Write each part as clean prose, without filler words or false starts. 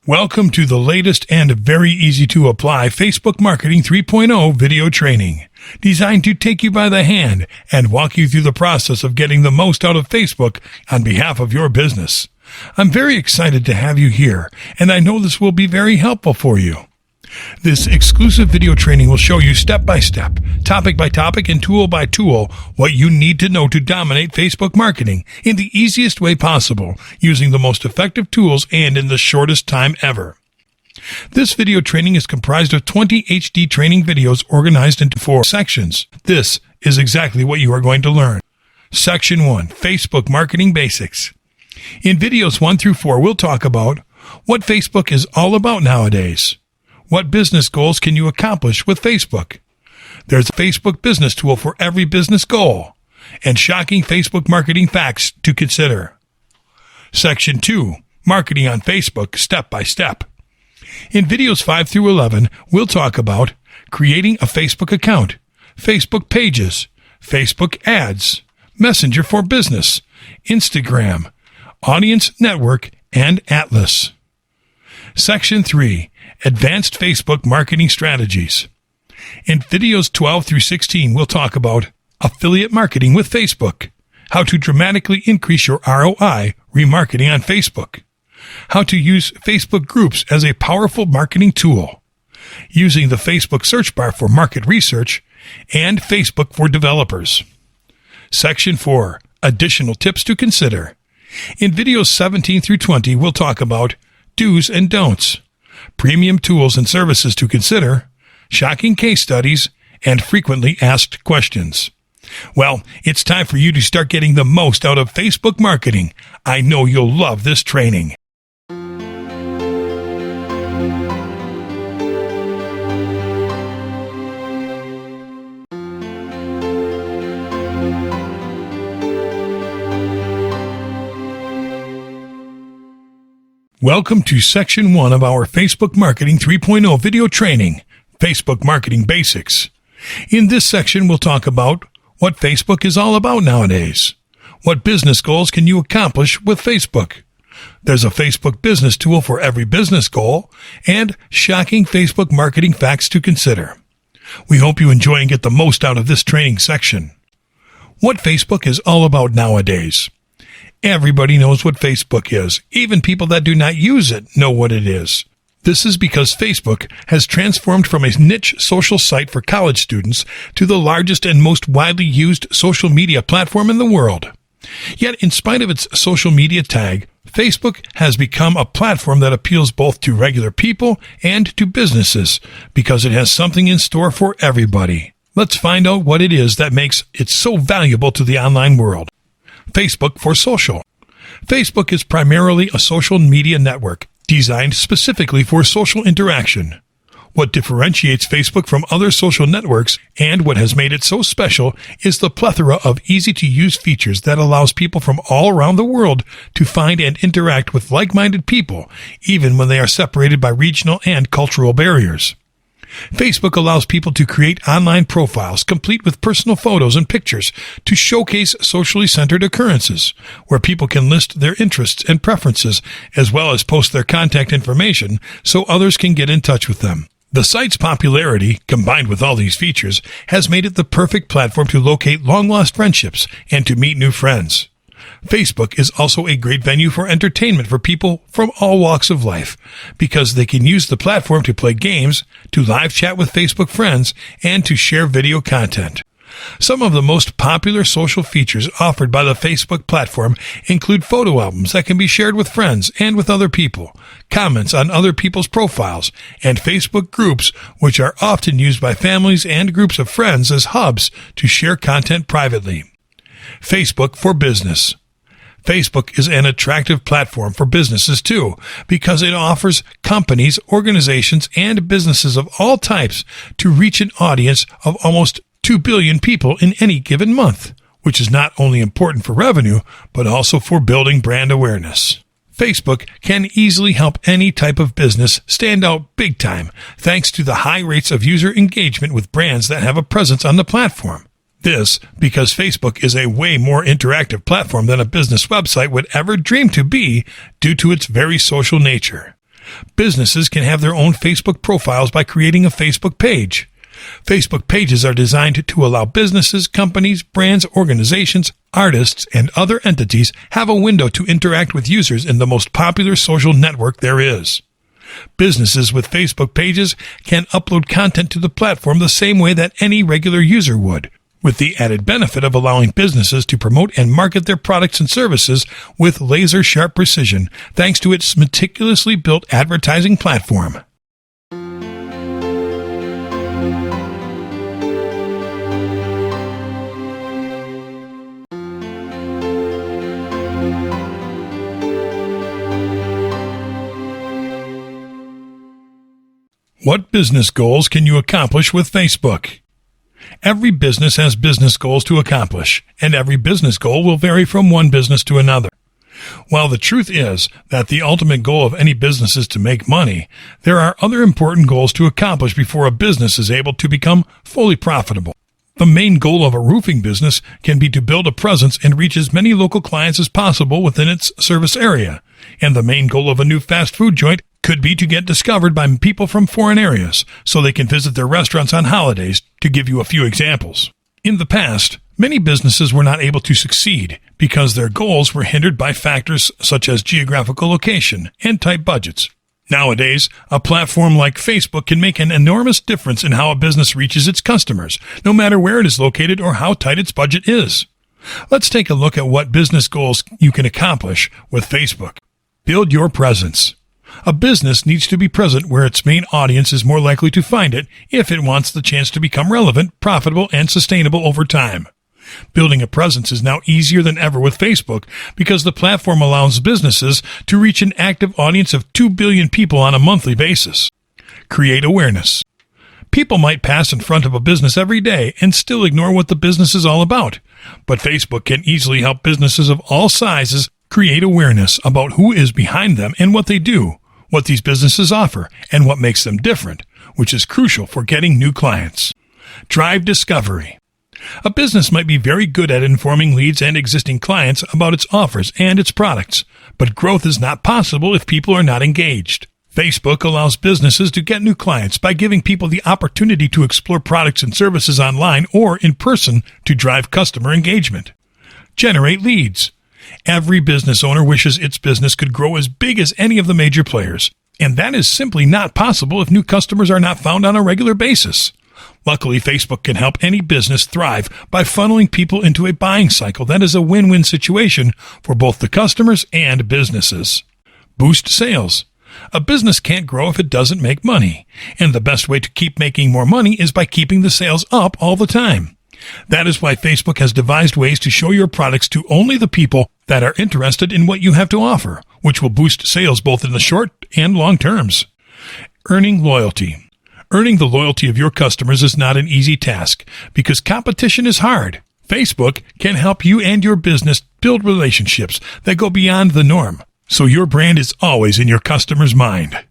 Welcome to the latest and very easy to apply Facebook Marketing 3.0 video training, designed to take you by the hand and walk you through the process of getting the most out of Facebook on behalf of your business. I'm very excited to have you here, and I know this will be very helpful for you. This exclusive video training will show you step by step, topic by topic, and tool by tool what you need to know to dominate Facebook marketing in the easiest way possible, using the most effective tools and in the shortest time ever. This video training is comprised of 20 HD training videos organized into 4 sections. This is exactly what you are going to learn. Section 1, Facebook Marketing Basics. In videos 1 through 4, we'll talk about what Facebook is all about nowadays. What business goals can you accomplish with Facebook? There's a Facebook business tool for every business goal, and shocking Facebook marketing facts to consider. Section 2, Marketing on Facebook Step by Step. In videos 5 through 11, we'll talk about creating a Facebook account, Facebook pages, Facebook ads, Messenger for Business, Instagram, Audience Network, and Atlas. Section 3, Advanced Facebook Marketing Strategies. In videos 12 through 16, we'll talk about affiliate marketing with Facebook, how to dramatically increase your ROI remarketing on Facebook, how to use Facebook groups as a powerful marketing tool, using the Facebook search bar for market research, and Facebook for developers. Section 4, Additional Tips to Consider. In videos 17 through 20, we'll talk about do's and don'ts, premium tools and services to consider, shocking case studies, and frequently asked questions. Well, it's time for you to start getting the most out of Facebook marketing. I know you'll love this training. Welcome to Section 1 of our Facebook Marketing 3.0 video training, Facebook Marketing Basics. In this section, we'll talk about what Facebook is all about nowadays. What business goals can you accomplish with Facebook? There's a Facebook business tool for every business goal, and shocking Facebook marketing facts to consider. We hope you enjoy and get the most out of this training section. What Facebook is all about nowadays. Everybody knows what Facebook is. Even people that do not use it know what it is. This is because Facebook has transformed from a niche social site for college students to the largest and most widely used social media platform in the world. Yet, in spite of its social media tag, Facebook has become a platform that appeals both to regular people and to businesses because it has something in store for everybody. Let's find out what it is that makes it so valuable to the online world. Facebook for social. Facebook is primarily a social media network designed specifically for social interaction. What differentiates Facebook from other social networks and what has made it so special is the plethora of easy-to-use features that allows people from all around the world to find and interact with like-minded people, even when they are separated by regional and cultural barriers. Facebook allows people to create online profiles complete with personal photos and pictures to showcase socially centered occurrences, where people can list their interests and preferences as well as post their contact information so others can get in touch with them. The site's popularity, combined with all these features, has made it the perfect platform to locate long-lost friendships and to meet new friends. Facebook is also a great venue for entertainment for people from all walks of life because they can use the platform to play games, to live chat with Facebook friends, and to share video content. Some of the most popular social features offered by the Facebook platform include photo albums that can be shared with friends and with other people, comments on other people's profiles, and Facebook groups, which are often used by families and groups of friends as hubs to share content privately. Facebook for business. Facebook is an attractive platform for businesses too, because it offers companies, organizations, and businesses of all types to reach an audience of almost 2 billion people in any given month, which is not only important for revenue, but also for building brand awareness. Facebook can easily help any type of business stand out big time, thanks to the high rates of user engagement with brands that have a presence on the platform. This because Facebook is a way more interactive platform than a business website would ever dream to be due to its very social nature. Businesses can have their own Facebook profiles by creating a Facebook page. Facebook pages are designed to allow businesses, companies, brands, organizations, artists, and other entities have a window to interact with users in the most popular social network there is. Businesses with Facebook pages can upload content to the platform the same way that any regular user would, with the added benefit of allowing businesses to promote and market their products and services with laser-sharp precision thanks to its meticulously built advertising platform. What business goals can you accomplish with Facebook? Every business has business goals to accomplish, and every business goal will vary from one business to another. While the truth is that the ultimate goal of any business is to make money, there are other important goals to accomplish before a business is able to become fully profitable. The main goal of a roofing business can be to build a presence and reach as many local clients as possible within its service area, and the main goal of a new fast food joint could be to get discovered by people from foreign areas so they can visit their restaurants on holidays, to give you a few examples. In the past, many businesses were not able to succeed because their goals were hindered by factors such as geographical location and tight budgets. Nowadays, a platform like Facebook can make an enormous difference in how a business reaches its customers, no matter where it is located or how tight its budget is. Let's take a look at what business goals you can accomplish with Facebook. Build your presence. A business needs to be present where its main audience is more likely to find it if it wants the chance to become relevant, profitable, and sustainable over time. Building a presence is now easier than ever with Facebook because the platform allows businesses to reach an active audience of 2 billion people on a monthly basis. Create awareness. People might pass in front of a business every day and still ignore what the business is all about, but Facebook can easily help businesses of all sizes create awareness about who is behind them and what they do, what these businesses offer, and what makes them different, which is crucial for getting new clients. Drive discovery. A business might be very good at informing leads and existing clients about its offers and its products, but growth is not possible if people are not engaged. Facebook allows businesses to get new clients by giving people the opportunity to explore products and services online or in person to drive customer engagement. Generate leads. Every business owner wishes its business could grow as big as any of the major players, and that is simply not possible if new customers are not found on a regular basis. Luckily, Facebook can help any business thrive by funneling people into a buying cycle that is a win-win situation for both the customers and businesses. Boost sales. A business can't grow if it doesn't make money, and the best way to keep making more money is by keeping the sales up all the time. That is why Facebook has devised ways to show your products to only the people that are interested in what you have to offer, which will boost sales both in the short and long terms. Earning loyalty. Earning the loyalty of your customers is not an easy task because competition is hard. Facebook can help you and your business build relationships that go beyond the norm, so your brand is always in your customer's mind.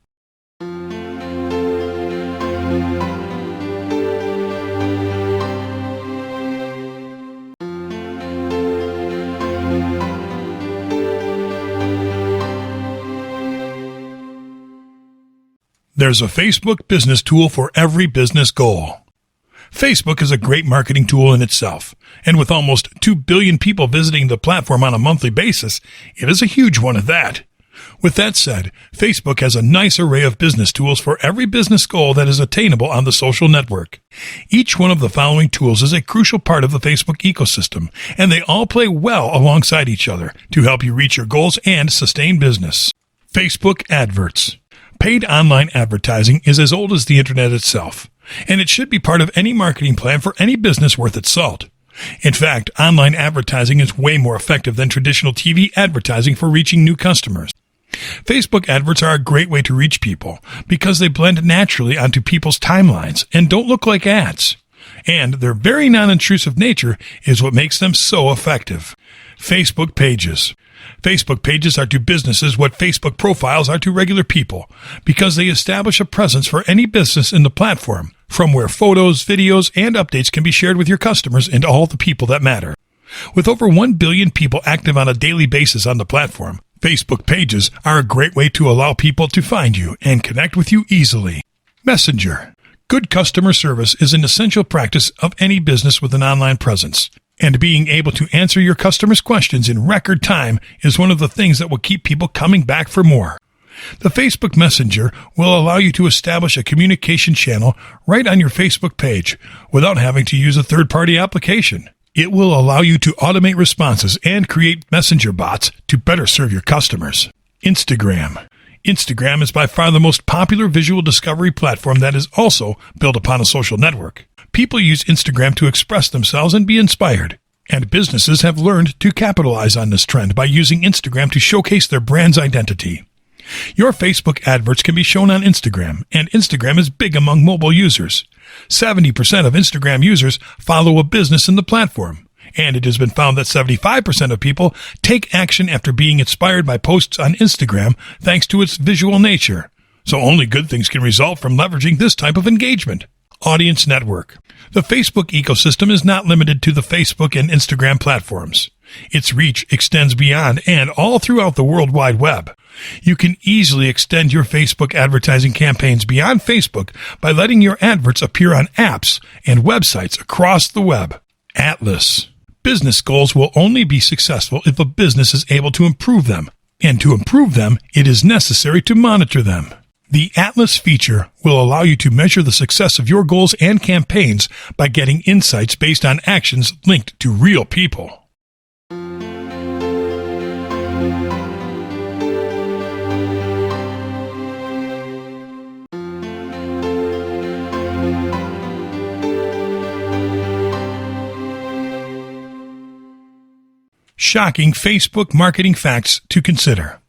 There's a Facebook business tool for every business goal. Facebook is a great marketing tool in itself, and with almost 2 billion people visiting the platform on a monthly basis, it is a huge one at that. With that said, Facebook has a nice array of business tools for every business goal that is attainable on the social network. Each one of the following tools is a crucial part of the Facebook ecosystem, and they all play well alongside each other to help you reach your goals and sustain business. Facebook adverts. Paid online advertising is as old as the internet itself, and it should be part of any marketing plan for any business worth its salt. In fact, online advertising is way more effective than traditional TV advertising for reaching new customers. Facebook adverts are a great way to reach people because they blend naturally onto people's timelines and don't look like ads. And their very non-intrusive nature is what makes them so effective. Facebook pages. Facebook pages are to businesses what Facebook profiles are to regular people because they establish a presence for any business in the platform, from where photos, videos, and updates can be shared with your customers and all the people that matter. With over 1 billion people active on a daily basis on the platform, Facebook pages are a great way to allow people to find you and connect with you easily. Messenger. Good customer service is an essential practice of any business with an online presence. And being able to answer your customers' questions in record time is one of the things that will keep people coming back for more. The Facebook Messenger will allow you to establish a communication channel right on your Facebook page without having to use a third-party application. It will allow you to automate responses and create messenger bots to better serve your customers. Instagram. Instagram is by far the most popular visual discovery platform that is also built upon a social network. People use Instagram to express themselves and be inspired. And businesses have learned to capitalize on this trend by using Instagram to showcase their brand's identity. Your Facebook adverts can be shown on Instagram, and Instagram is big among mobile users. 70% of Instagram users follow a business in the platform, and it has been found that 75% of people take action after being inspired by posts on Instagram thanks to its visual nature. So only good things can result from leveraging this type of engagement. Audience network. The Facebook ecosystem is not limited to the Facebook and Instagram platforms. Its reach extends beyond and all throughout the World Wide Web. You can easily extend your Facebook advertising campaigns beyond Facebook by letting your adverts appear on apps and websites across the web. Atlas. Business goals will only be successful if a business is able to improve them. And to improve them, it is necessary to monitor them. The Atlas feature will allow you to measure the success of your goals and campaigns by getting insights based on actions linked to real people. Shocking Facebook marketing facts to consider.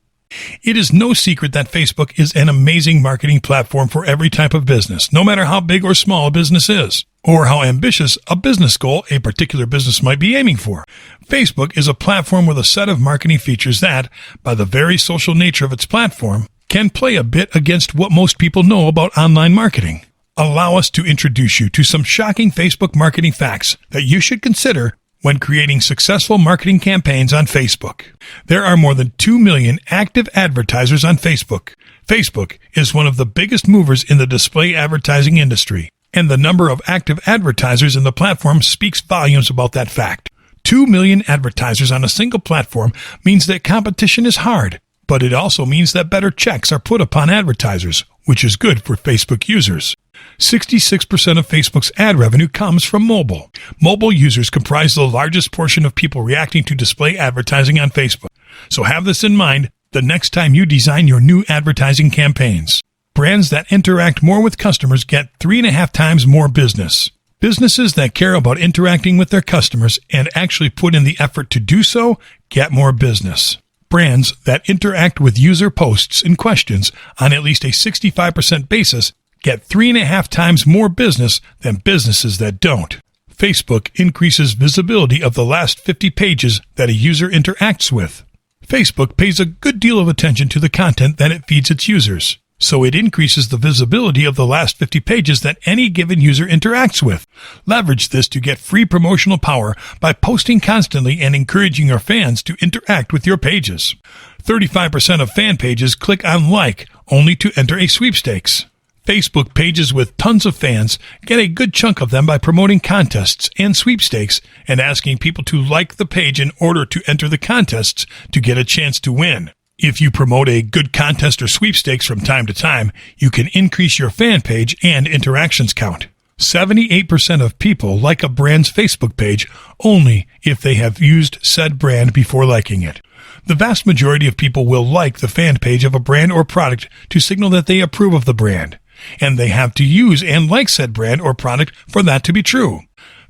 It is no secret that Facebook is an amazing marketing platform for every type of business, no matter how big or small a business is, or how ambitious a business goal a particular business might be aiming for. Facebook is a platform with a set of marketing features that, by the very social nature of its platform, can play a bit against what most people know about online marketing. Allow us to introduce you to some shocking Facebook marketing facts that you should consider when creating successful marketing campaigns on Facebook. There are more than 2 million active advertisers on Facebook. Facebook is one of the biggest movers in the display advertising industry, and the number of active advertisers in the platform speaks volumes about that fact. 2 million advertisers on a single platform means that competition is hard, but it also means that better checks are put upon advertisers, which is good for Facebook users. 66% of Facebook's ad revenue comes from mobile. Mobile users comprise the largest portion of people reacting to display advertising on Facebook. So have this in mind the next time you design your new advertising campaigns. Brands that interact more with customers get 3.5 times more business. Businesses that care about interacting with their customers and actually put in the effort to do so get more business. Brands that interact with user posts and questions on at least a 65% basis get 3.5 times more business than businesses that don't. Facebook increases visibility of the last 50 pages that a user interacts with. Facebook pays a good deal of attention to the content that it feeds its users, so it increases the visibility of the last 50 pages that any given user interacts with. Leverage this to get free promotional power by posting constantly and encouraging your fans to interact with your pages. 35% of fan pages click on like only to enter a sweepstakes. Facebook pages with tons of fans get a good chunk of them by promoting contests and sweepstakes and asking people to like the page in order to enter the contests to get a chance to win. If you promote a good contest or sweepstakes from time to time, you can increase your fan page and interactions count. 78% of people like a brand's Facebook page only if they have used said brand before liking it. The vast majority of people will like the fan page of a brand or product to signal that they approve of the brand, and they have to use and like said brand or product for that to be true.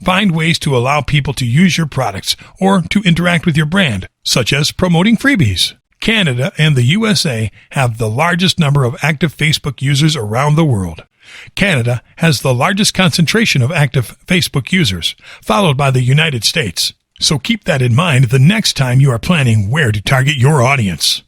Find ways to allow people to use your products or to interact with your brand, such as promoting freebies. Canada and the USA have the largest number of active Facebook users around the world. Canada has the largest concentration of active Facebook users, followed by the United States. So keep that in mind the next time you are planning where to target your audience.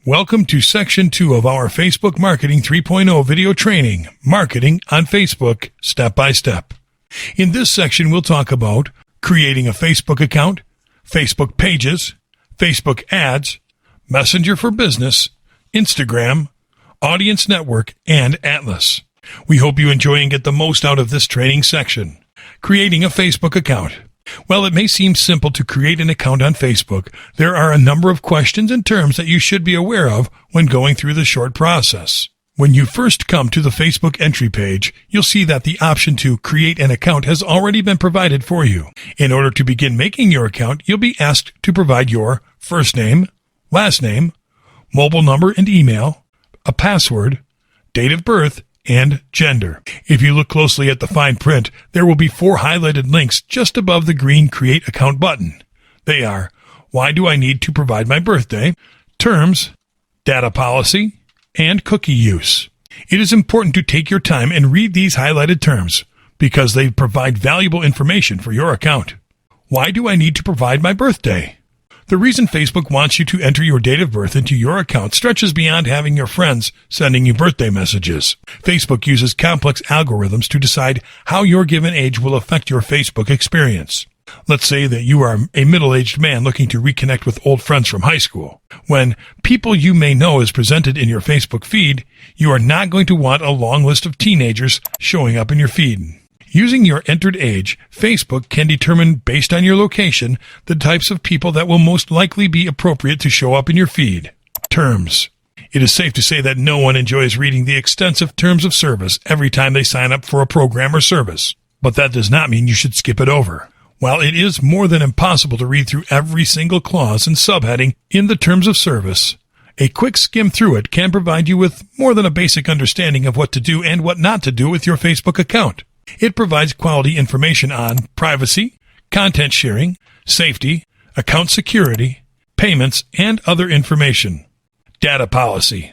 Welcome to Section 2 of our Facebook Marketing 3.0 video training, Marketing on Facebook, Step by Step. In this section, we'll talk about creating a Facebook account, Facebook pages, Facebook ads, Messenger for Business, Instagram, Audience Network, and Atlas. We hope you enjoy and get the most out of this training section. Creating a Facebook account. While it may seem simple to create an account on Facebook, there are a number of questions and terms that you should be aware of when going through the short process. When you first come to the Facebook entry page, you'll see that the option to create an account has already been provided for you. In order to begin making your account, you'll be asked to provide your first name, last name, mobile number and email, a password, date of birth, and gender. If you look closely at the fine print, there will be 4 highlighted links just above the green Create Account button. They are, why do I need to provide my birthday, terms, data policy, and cookie use. It is important to take your time and read these highlighted terms because they provide valuable information for your account. Why do I need to provide my birthday? The reason Facebook wants you to enter your date of birth into your account stretches beyond having your friends sending you birthday messages. Facebook uses complex algorithms to decide how your given age will affect your Facebook experience. Let's say that you are a middle-aged man looking to reconnect with old friends from high school. When people you may know is presented in your Facebook feed, you are not going to want a long list of teenagers showing up in your feed. Using your entered age, Facebook can determine, based on your location, the types of people that will most likely be appropriate to show up in your feed. Terms. It is safe to say that no one enjoys reading the extensive terms of service every time they sign up for a program or service. But that does not mean you should skip it over. While it is more than impossible to read through every single clause and subheading in the terms of service, a quick skim through it can provide you with more than a basic understanding of what to do and what not to do with your Facebook account. It provides quality information on privacy, content sharing, safety, account security, payments, and other information. Data policy.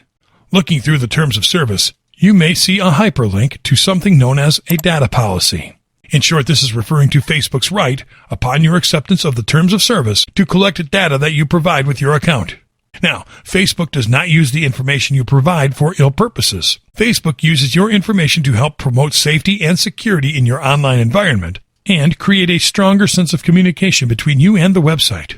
Looking through the terms of service, you may see a hyperlink to something known as a data policy. In short, this is referring to Facebook's right, upon your acceptance of the terms of service, to collect data that you provide with your account. Now, Facebook does not use the information you provide for ill purposes. Facebook uses your information to help promote safety and security in your online environment and create a stronger sense of communication between you and the website.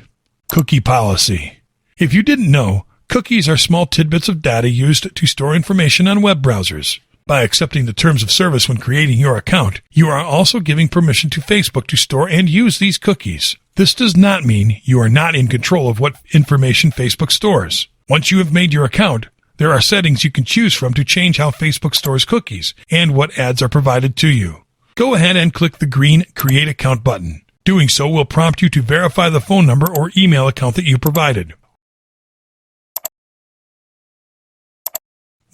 Cookie policy. If you didn't know, cookies are small tidbits of data used to store information on web browsers. By accepting the terms of service when creating your account, you are also giving permission to Facebook to store and use these cookies. This does not mean you are not in control of what information Facebook stores. Once you have made your account, there are settings you can choose from to change how Facebook stores cookies and what ads are provided to you. Go ahead and click the green Create Account button. Doing so will prompt you to verify the phone number or email account that you provided.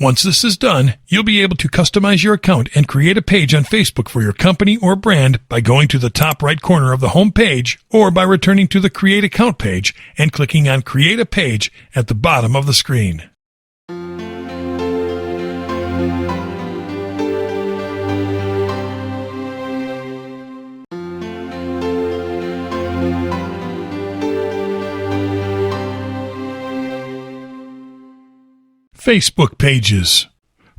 Once this is done, you'll be able to customize your account and create a page on Facebook for your company or brand by going to the top right corner of the home page or by returning to the Create Account page and clicking on Create a Page at the bottom of the screen. Facebook pages.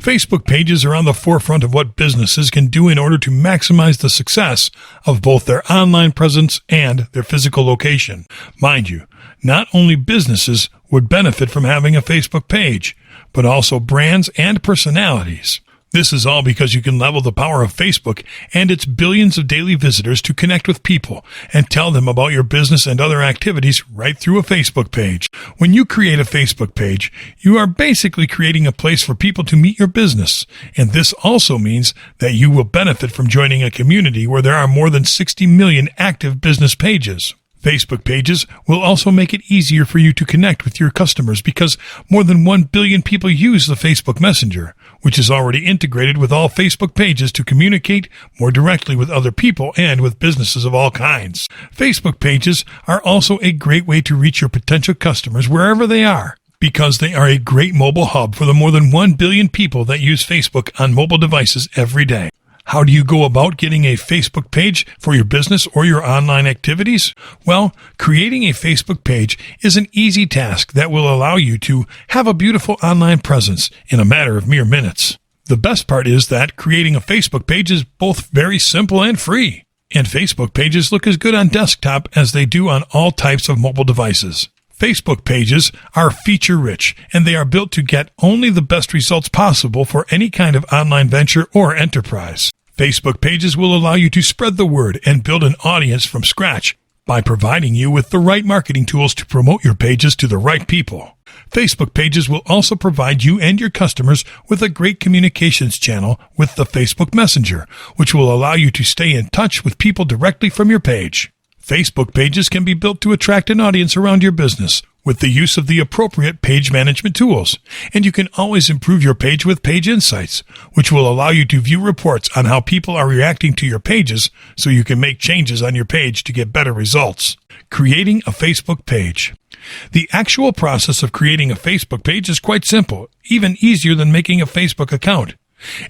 Facebook pages are on the forefront of what businesses can do in order to maximize the success of both their online presence and their physical location. Mind you, not only businesses would benefit from having a Facebook page, but also brands and personalities. This is all because you can level the power of Facebook and its billions of daily visitors to connect with people and tell them about your business and other activities right through a Facebook page. When you create a Facebook page, you are basically creating a place for people to meet your business. And this also means that you will benefit from joining a community where there are more than 60 million active business pages. Facebook pages will also make it easier for you to connect with your customers because more than 1 billion people use the Facebook Messenger, which is already integrated with all Facebook pages to communicate more directly with other people and with businesses of all kinds. Facebook pages are also a great way to reach your potential customers wherever they are, because they are a great mobile hub for the more than 1 billion people that use Facebook on mobile devices every day. How do you go about getting a Facebook page for your business or your online activities? Well, creating a Facebook page is an easy task that will allow you to have a beautiful online presence in a matter of mere minutes. The best part is that creating a Facebook page is both very simple and free. And Facebook pages look as good on desktop as they do on all types of mobile devices. Facebook pages are feature-rich, and they are built to get only the best results possible for any kind of online venture or enterprise. Facebook pages will allow you to spread the word and build an audience from scratch by providing you with the right marketing tools to promote your pages to the right people. Facebook pages will also provide you and your customers with a great communications channel with the Facebook Messenger, which will allow you to stay in touch with people directly from your page. Facebook pages can be built to attract an audience around your business with the use of the appropriate page management tools. And you can always improve your page with Page Insights, which will allow you to view reports on how people are reacting to your pages so you can make changes on your page to get better results. Creating a Facebook page. The actual process of creating a Facebook page is quite simple, even easier than making a Facebook account.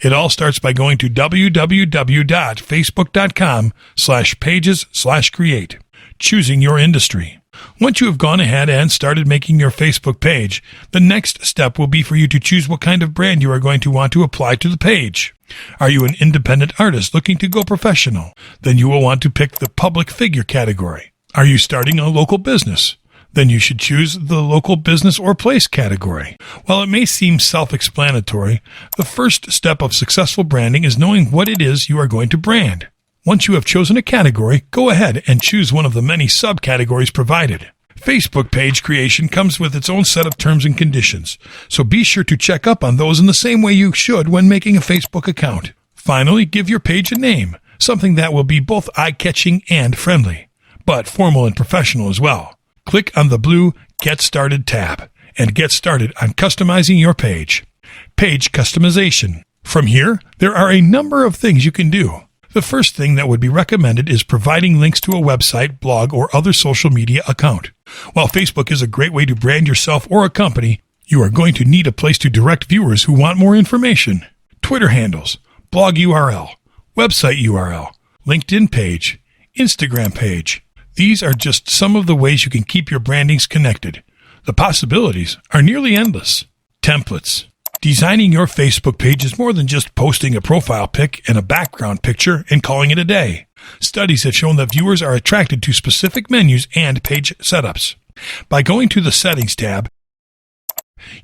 It all starts by going to www.facebook.com/pages/create, choosing your industry. Once you have gone ahead and started making your Facebook page, the next step will be for you to choose what kind of brand you are going to want to apply to the page. Are you an independent artist looking to go professional? Then you will want to pick the public figure category. Are you starting a local business? Then you should choose the local business or place category. While it may seem self-explanatory, the first step of successful branding is knowing what it is you are going to brand. Once you have chosen a category, go ahead and choose one of the many subcategories provided. Facebook page creation comes with its own set of terms and conditions, so be sure to check up on those in the same way you should when making a Facebook account. Finally, give your page a name, something that will be both eye-catching and friendly, but formal and professional as well. Click on the blue Get Started tab and get started on customizing your page. Page customization. From here, there are a number of things you can do. The first thing that would be recommended is providing links to a website, blog, or other social media account. While Facebook is a great way to brand yourself or a company, you are going to need a place to direct viewers who want more information. Twitter handles, blog URL, website URL, LinkedIn page, Instagram page. These are just some of the ways you can keep your brandings connected. The possibilities are nearly endless. Templates. Designing your Facebook page is more than just posting a profile pic and a background picture and calling it a day. Studies have shown that viewers are attracted to specific menus and page setups. By going to the Settings tab,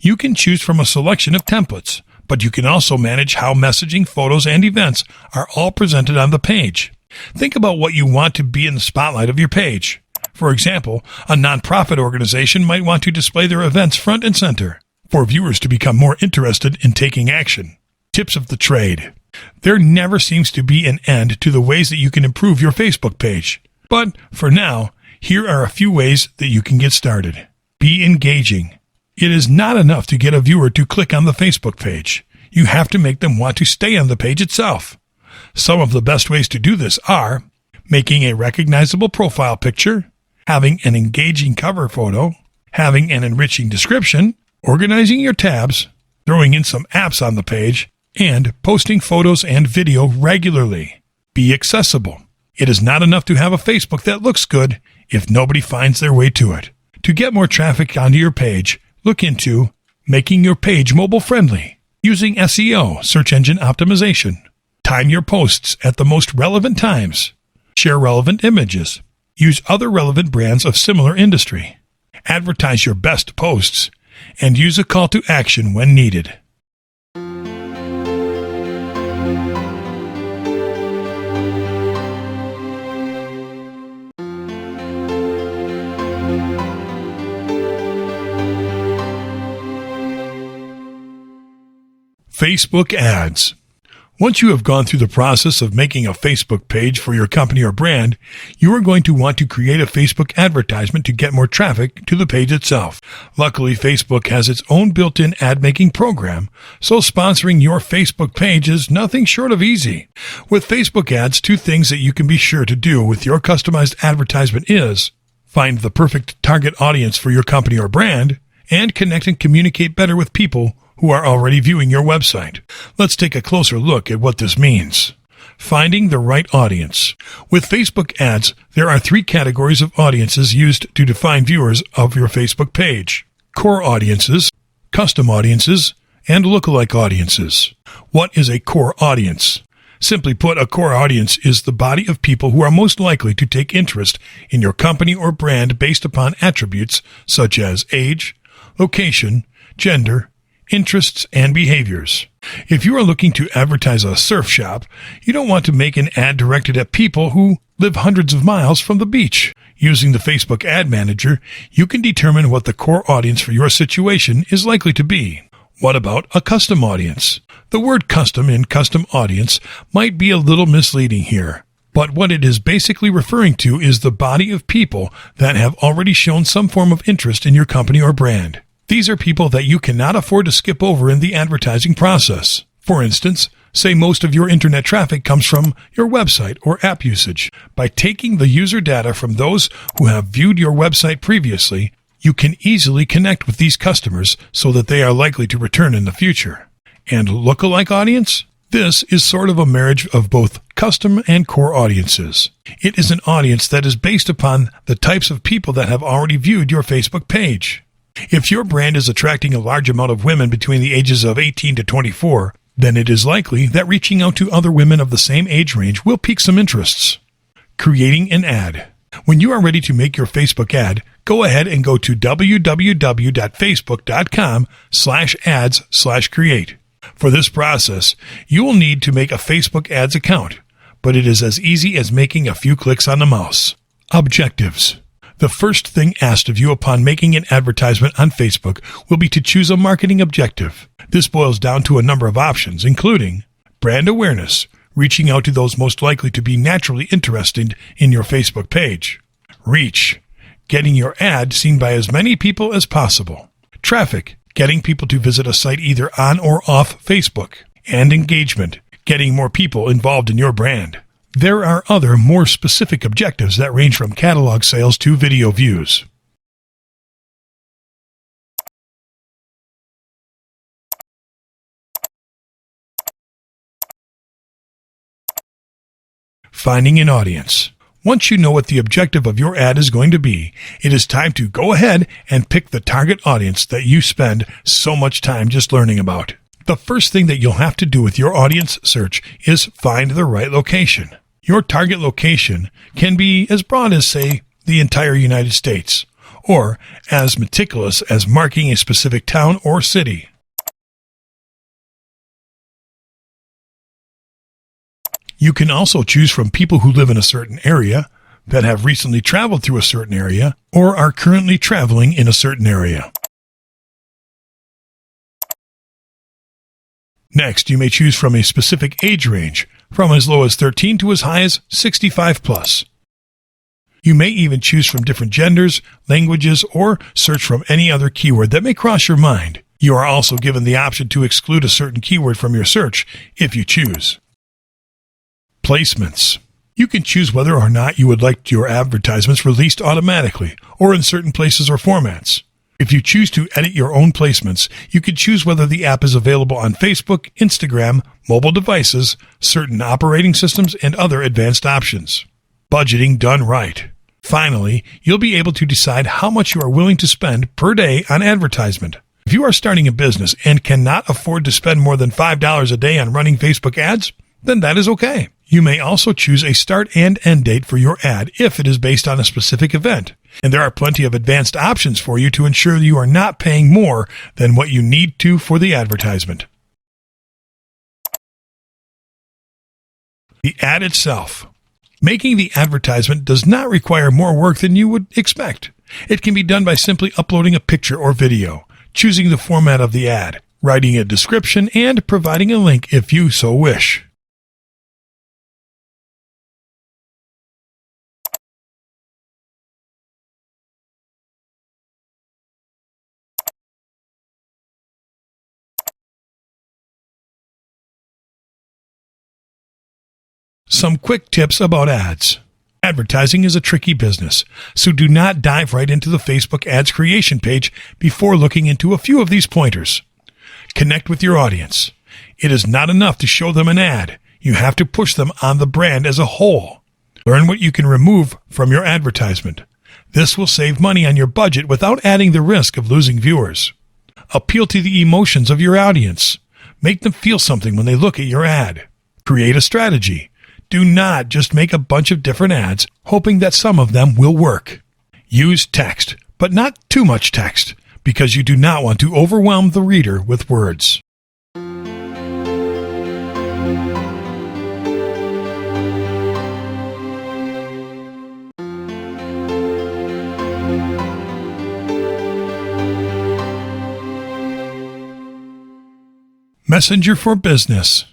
you can choose from a selection of templates, but you can also manage how messaging, photos, and events are all presented on the page. Think about what you want to be in the spotlight of your page. For example, a nonprofit organization might want to display their events front and center for viewers to become more interested in taking action. Tips of the trade. There never seems to be an end to the ways that you can improve your Facebook page. But for now, here are a few ways that you can get started. Be engaging. It is not enough to get a viewer to click on the Facebook page. You have to make them want to stay on the page itself. Some of the best ways to do this are making a recognizable profile picture, having an engaging cover photo, having an enriching description, organizing your tabs, throwing in some apps on the page, and posting photos and video regularly. Be accessible. It is not enough to have a Facebook that looks good if nobody finds their way to it. To get more traffic onto your page, look into making your page mobile friendly, using SEO, search engine optimization. Time your posts at the most relevant times. Share relevant images. Use other relevant brands of similar industry. Advertise your best posts. And use a call to action when needed. Facebook ads. Once you have gone through the process of making a Facebook page for your company or brand, you are going to want to create a Facebook advertisement to get more traffic to the page itself. Luckily, Facebook has its own built-in ad-making program, so sponsoring your Facebook page is nothing short of easy. With Facebook ads, two things that you can be sure to do with your customized advertisement is find the perfect target audience for your company or brand, and connect and communicate better with people who are already viewing your website. Let's take a closer look at what this means. Finding the right audience. With Facebook ads, there are 3 categories of audiences used to define viewers of your Facebook page: core audiences, custom audiences, and lookalike audiences. What is a core audience? Simply put, a core audience is the body of people who are most likely to take interest in your company or brand based upon attributes such as age, location, gender, interests, and behaviors. If you are looking to advertise a surf shop, you don't want to make an ad directed at people who live hundreds of miles from the beach. Using the Facebook Ad Manager, you can determine what the core audience for your situation is likely to be. What about a custom audience? The word custom in custom audience might be a little misleading here, but what it is basically referring to is the body of people that have already shown some form of interest in your company or brand. These are people that you cannot afford to skip over in the advertising process. For instance, say most of your internet traffic comes from your website or app usage. By taking the user data from those who have viewed your website previously, you can easily connect with these customers so that they are likely to return in the future. And lookalike audience? This is sort of a marriage of both custom and core audiences. It is an audience that is based upon the types of people that have already viewed your Facebook page. If your brand is attracting a large amount of women between the ages of 18 to 24, then it is likely that reaching out to other women of the same age range will pique some interests. Creating an ad. When you are ready to make your Facebook ad, go ahead and go to www.facebook.com/ads/create. For this process, you will need to make a Facebook ads account, but it is as easy as making a few clicks on the mouse. Objectives. The first thing asked of you upon making an advertisement on Facebook will be to choose a marketing objective. This boils down to a number of options, including brand awareness, reaching out to those most likely to be naturally interested in your Facebook page; reach, getting your ad seen by as many people as possible; traffic, getting people to visit a site either on or off Facebook; and engagement, getting more people involved in your brand. There are other, more specific objectives that range from catalog sales to video views. Finding an audience. Once you know what the objective of your ad is going to be, it is time to go ahead and pick the target audience that you spend so much time just learning about. The first thing that you'll have to do with your audience search is find the right location. Your target location can be as broad as, say, the entire United States, or as meticulous as marking a specific town or city. You can also choose from people who live in a certain area, that have recently traveled through a certain area, or are currently traveling in a certain area. Next, you may choose from a specific age range, from as low as 13 to as high as 65 plus. You may even choose from different genders, languages, or search from any other keyword that may cross your mind. You are also given the option to exclude a certain keyword from your search if you choose. Placements. You can choose whether or not you would like your advertisements released automatically or in certain places or formats. If you choose to edit your own placements, you can choose whether the app is available on Facebook, Instagram, mobile devices, certain operating systems, and other advanced options. Budgeting done right. Finally, you'll be able to decide how much you are willing to spend per day on advertisement. If you are starting a business and cannot afford to spend more than $5 a day on running Facebook ads, then that is okay. You may also choose a start and end date for your ad if it is based on a specific event. And there are plenty of advanced options for you to ensure you are not paying more than what you need to for the advertisement. The ad itself. Making the advertisement does not require more work than you would expect. It can be done by simply uploading a picture or video, choosing the format of the ad, writing a description, and providing a link if you so wish. Some quick tips about ads. Advertising is a tricky business, so do not dive right into the Facebook ads creation page before looking into a few of these pointers. Connect with your audience. It is not enough to show them an ad. You have to push them on the brand as a whole. Learn what you can remove from your advertisement. This will save money on your budget without adding the risk of losing viewers. Appeal to the emotions of your audience. Make them feel something when they look at your ad. Create a strategy. Do not just make a bunch of different ads, hoping that some of them will work. Use text, but not too much text, because you do not want to overwhelm the reader with words. Messenger for Business.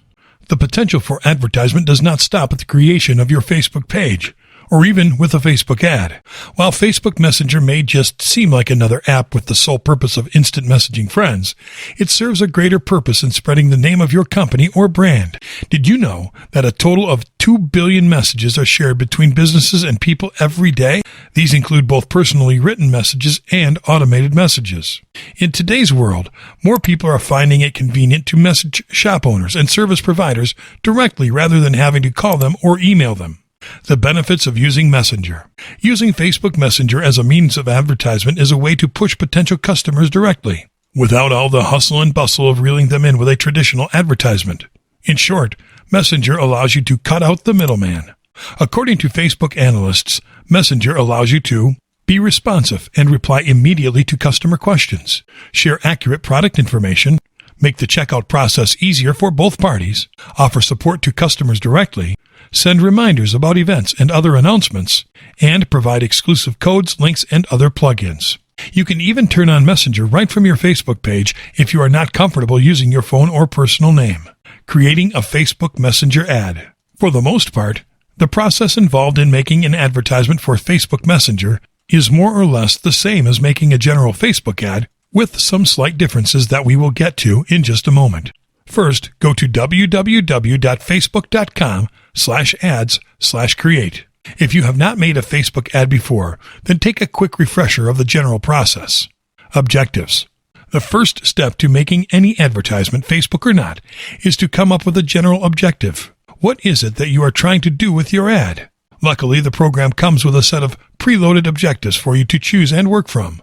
The potential for advertisement does not stop at the creation of your Facebook page, or even with a Facebook ad. While Facebook Messenger may just seem like another app with the sole purpose of instant messaging friends, it serves a greater purpose in spreading the name of your company or brand. Did you know that a total of 2 billion messages are shared between businesses and people every day? These include both personally written messages and automated messages. In today's world, more people are finding it convenient to message shop owners and service providers directly rather than having to call them or email them. The benefits of using Messenger. Using Facebook Messenger as a means of advertisement is a way to push potential customers directly, without all the hustle and bustle of reeling them in with a traditional advertisement. In short, Messenger allows you to cut out the middleman. According to Facebook analysts, Messenger allows you to be responsive and reply immediately to customer questions, share accurate product information, make the checkout process easier for both parties, offer support to customers directly, send reminders about events and other announcements, and provide exclusive codes, links, and other plugins. You can even turn on Messenger right from your Facebook page if you are not comfortable using your phone or personal name. Creating a Facebook Messenger ad. For the most part, the process involved in making an advertisement for Facebook Messenger is more or less the same as making a general Facebook ad, with some slight differences that we will get to in just a moment. First, go to www.facebook.com/ads/create. If you have not made a Facebook ad before, then take a quick refresher of the general process. Objectives. The first step to making any advertisement, Facebook or not, is to come up with a general objective. What is it that you are trying to do with your ad? Luckily, the program comes with a set of preloaded objectives for you to choose and work from.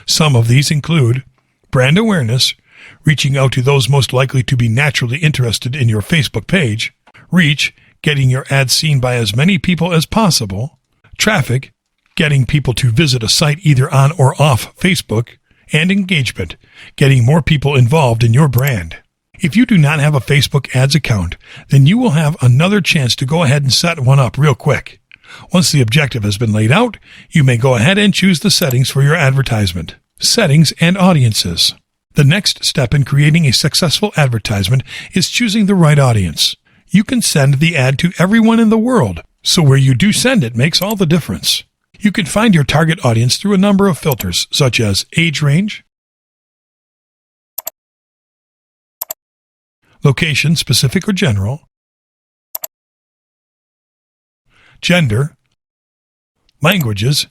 Some of these include brand awareness, reaching out to those most likely to be naturally interested in your Facebook page, reach, getting your ad seen by as many people as possible, traffic, getting people to visit a site either on or off Facebook, and engagement, getting more people involved in your brand. If you do not have a Facebook ads account, then you will have another chance to go ahead and set one up real quick. Once the objective has been laid out, you may go ahead and choose the settings for your advertisement. Settings and audiences. The next step in creating a successful advertisement is choosing the right audience. You can send the ad to everyone in the world, so where you do send it makes all the difference. You can find your target audience through a number of filters, such as age range, location, specific or general, gender, languages,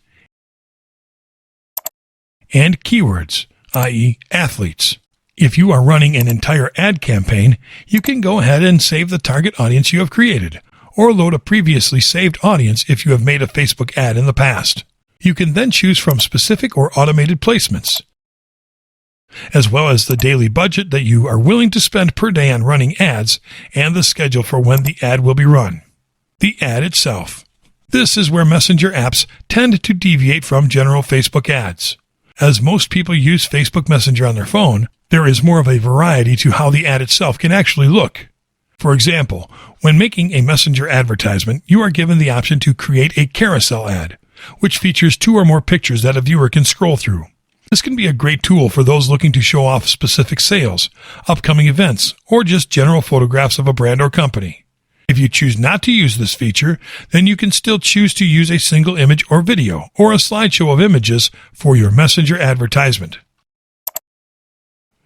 and keywords, i.e. athletes. If you are running an entire ad campaign, you can go ahead and save the target audience you have created, or load a previously saved audience if you have made a Facebook ad in the past. You can then choose from specific or automated placements, as well as the daily budget that you are willing to spend per day on running ads and the schedule for when the ad will be run. The ad itself. This is where Messenger apps tend to deviate from general Facebook ads. As most people use Facebook Messenger on their phone, there is more of a variety to how the ad itself can actually look. For example, when making a Messenger advertisement, you are given the option to create a carousel ad, which features 2 or more pictures that a viewer can scroll through. This can be a great tool for those looking to show off specific sales, upcoming events, or just general photographs of a brand or company. If you choose not to use this feature, then you can still choose to use a single image or video, or a slideshow of images for your Messenger advertisement.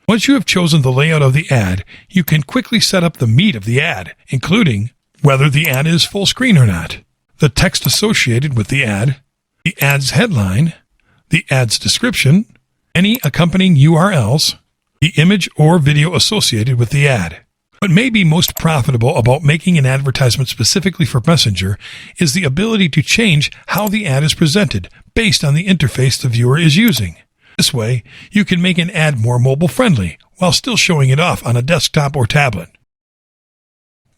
Once you have chosen the layout of the ad, you can quickly set up the meat of the ad, including whether the ad is full screen or not, the text associated with the ad's headline, the ad's description, any accompanying URLs, the image or video associated with the ad. What may be most profitable about making an advertisement specifically for Messenger is the ability to change how the ad is presented based on the interface the viewer is using. This way, you can make an ad more mobile-friendly while still showing it off on a desktop or tablet.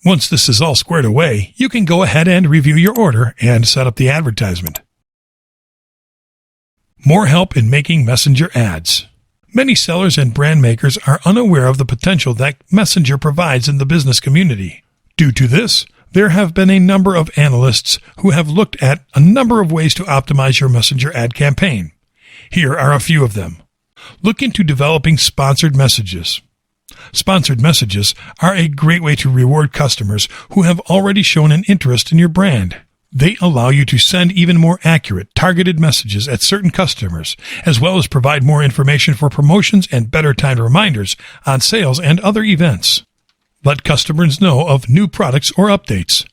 Once this is all squared away, you can go ahead and review your order and set up the advertisement. More help in making Messenger ads. Many sellers and brand makers are unaware of the potential that Messenger provides in the business community. Due to this, there have been a number of analysts who have looked at a number of ways to optimize your Messenger ad campaign. Here are a few of them. Look into developing sponsored messages. Sponsored messages are a great way to reward customers who have already shown an interest in your brand. They allow you to send even more accurate, targeted messages at certain customers, as well as provide more information for promotions and better timed reminders on sales and other events. Let customers know of new products or updates.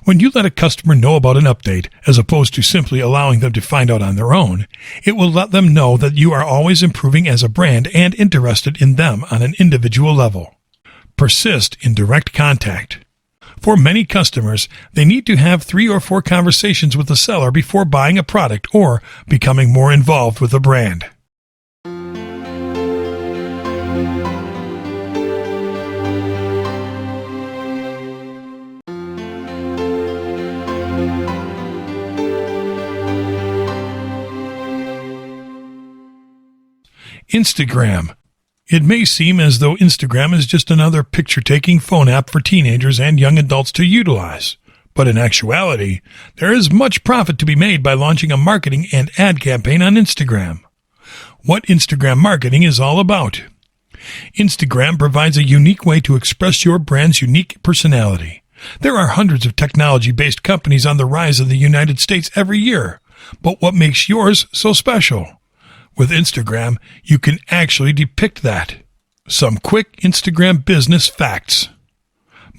When you let a customer know about an update, as opposed to simply allowing them to find out on their own, it will let them know that you are always improving as a brand and interested in them on an individual level. Persist in direct contact. For many customers, they need to have 3 or 4 conversations with the seller before buying a product or becoming more involved with the brand. Instagram. It may seem as though Instagram is just another picture-taking phone app for teenagers and young adults to utilize. But in actuality, there is much profit to be made by launching a marketing and ad campaign on Instagram. What Instagram marketing is all about. Instagram provides a unique way to express your brand's unique personality. There are hundreds of technology-based companies on the rise in the United States every year. But what makes yours so special? With Instagram, you can actually depict that. Some quick Instagram business facts.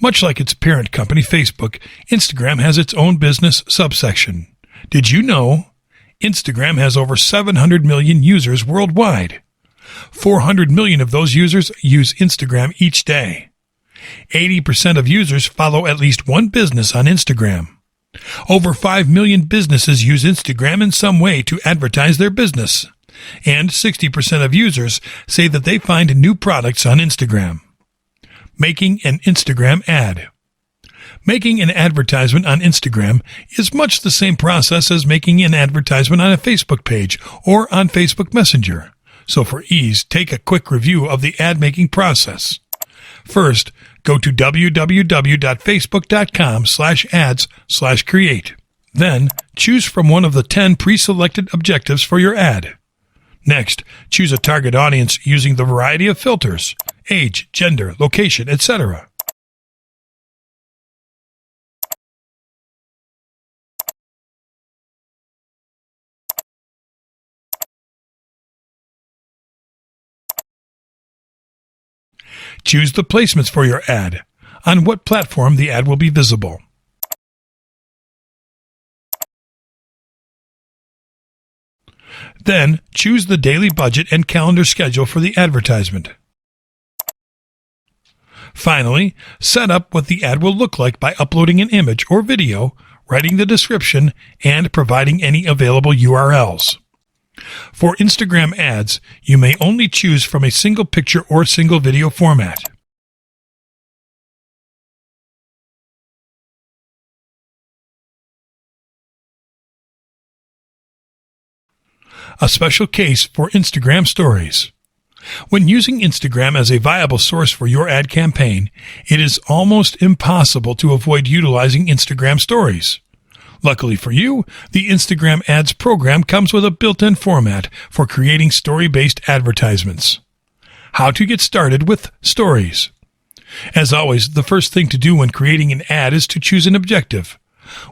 Much like its parent company, Facebook, Instagram has its own business subsection. Did you know Instagram has over 700 million users worldwide? 400 million of those users use Instagram each day. 80% of users follow at least one business on Instagram. Over 5 million businesses use Instagram in some way to advertise their business. And 60% of users say that they find new products on Instagram. Making an Instagram ad. Making an advertisement on Instagram is much the same process as making an advertisement on a Facebook page or on Facebook Messenger. So for ease, take a quick review of the ad-making process. First, go to www.facebook.com/ads/create. Then, choose from one of the 10 pre-selected objectives for your ad. Next, choose a target audience using the variety of filters: age, gender, location, etc. Choose the placements for your ad. On what platform the ad will be visible. Then, choose the daily budget and calendar schedule for the advertisement. Finally, set up what the ad will look like by uploading an image or video, writing the description, and providing any available URLs. For Instagram ads, you may only choose from a single picture or single video format. A special case for Instagram stories. When using Instagram as a viable source for your ad campaign, it is almost impossible to avoid utilizing Instagram stories. Luckily for you, the Instagram Ads program comes with a built-in format for creating story-based advertisements. How to get started with stories. As always, the first thing to do when creating an ad is to choose an objective.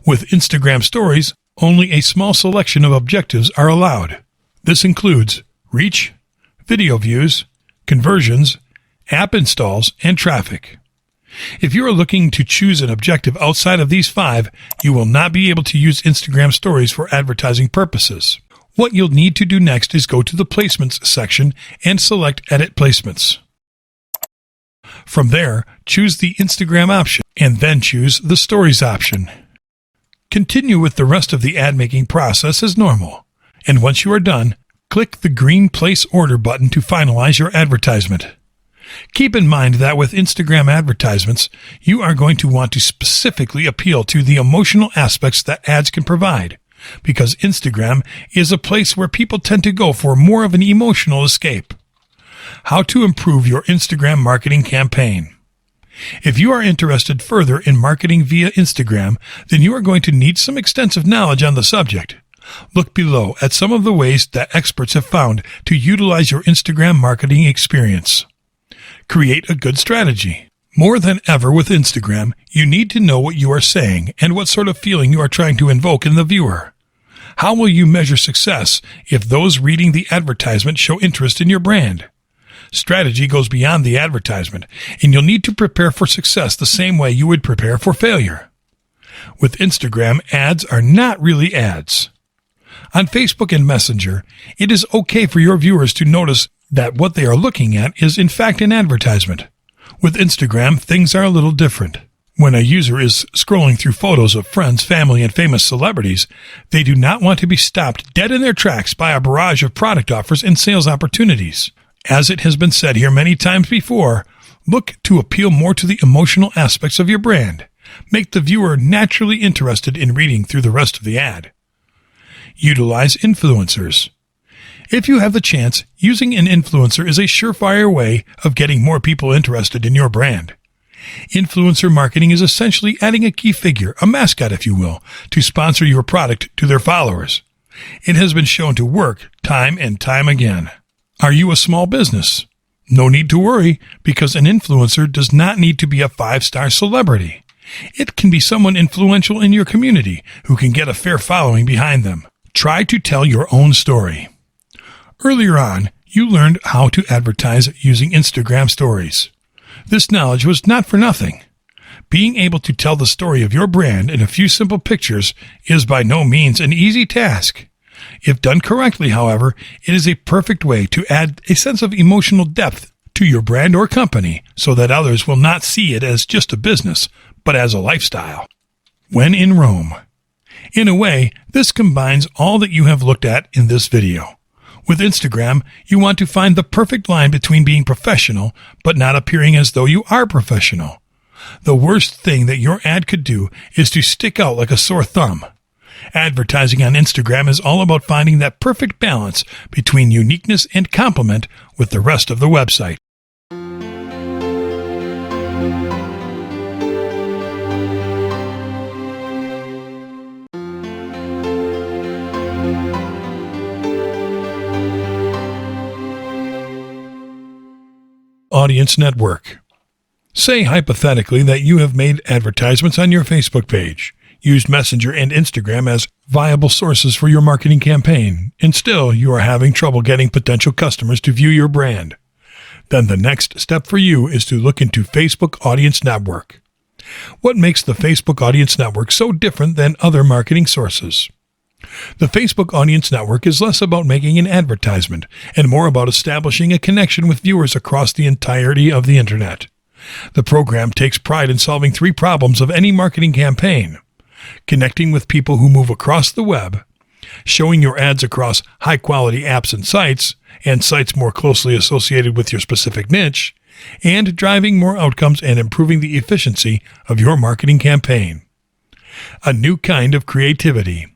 With Instagram stories, only a small selection of objectives are allowed. This includes reach, video views, conversions, app installs, and traffic. If you are looking to choose an objective outside of these 5, you will not be able to use Instagram stories for advertising purposes. What you'll need to do next is go to the Placements section and select Edit Placements. From there, choose the Instagram option and then choose the Stories option. Continue with the rest of the ad making process as normal, and once you are done, click the green Place Order button to finalize your advertisement. Keep in mind that with Instagram advertisements, you are going to want to specifically appeal to the emotional aspects that ads can provide, because Instagram is a place where people tend to go for more of an emotional escape. How to improve your Instagram marketing campaign. If you are interested further in marketing via Instagram, then you are going to need some extensive knowledge on the subject. Look below at some of the ways that experts have found to utilize your Instagram marketing experience. Create a good strategy. More than ever with Instagram, you need to know what you are saying and what sort of feeling you are trying to invoke in the viewer. How will you measure success if those reading the advertisement show interest in your brand? Strategy goes beyond the advertisement, and you'll need to prepare for success the same way you would prepare for failure. With Instagram, ads are not really ads. On Facebook and Messenger, it is okay for your viewers to notice that what they are looking at is in fact an advertisement. With Instagram, things are a little different. When a user is scrolling through photos of friends, family, and famous celebrities, they do not want to be stopped dead in their tracks by a barrage of product offers and sales opportunities. As it has been said here many times before, look to appeal more to the emotional aspects of your brand. Make the viewer naturally interested in reading through the rest of the ad. Utilize influencers. If you have the chance, using an influencer is a surefire way of getting more people interested in your brand. Influencer marketing is essentially adding a key figure, a mascot if you will, to sponsor your product to their followers. It has been shown to work time and time again. Are you a small business? No need to worry, because an influencer does not need to be a 5-star celebrity. It can be someone influential in your community who can get a fair following behind them. Try to tell your own story. Earlier on, you learned how to advertise using Instagram stories. This knowledge was not for nothing. Being able to tell the story of your brand in a few simple pictures is by no means an easy task. If done correctly, however, it is a perfect way to add a sense of emotional depth to your brand or company so that others will not see it as just a business, but as a lifestyle. When in Rome. In a way, this combines all that you have looked at in this video. With Instagram, you want to find the perfect line between being professional but not appearing as though you are professional. The worst thing that your ad could do is to stick out like a sore thumb. Advertising on Instagram is all about finding that perfect balance between uniqueness and complement with the rest of the website. Audience network. Say hypothetically that you have made advertisements on your Facebook page, used Messenger and Instagram as viable sources for your marketing campaign, and still you are having trouble getting potential customers to view your brand. Then the next step for you is to look into Facebook Audience Network. What makes the Facebook Audience Network so different than other marketing sources? The Facebook Audience Network is less about making an advertisement and more about establishing a connection with viewers across the entirety of the Internet. The program takes pride in solving 3 problems of any marketing campaign: connecting with people who move across the web, showing your ads across high-quality apps and sites more closely associated with your specific niche, and driving more outcomes and improving the efficiency of your marketing campaign. A new kind of creativity.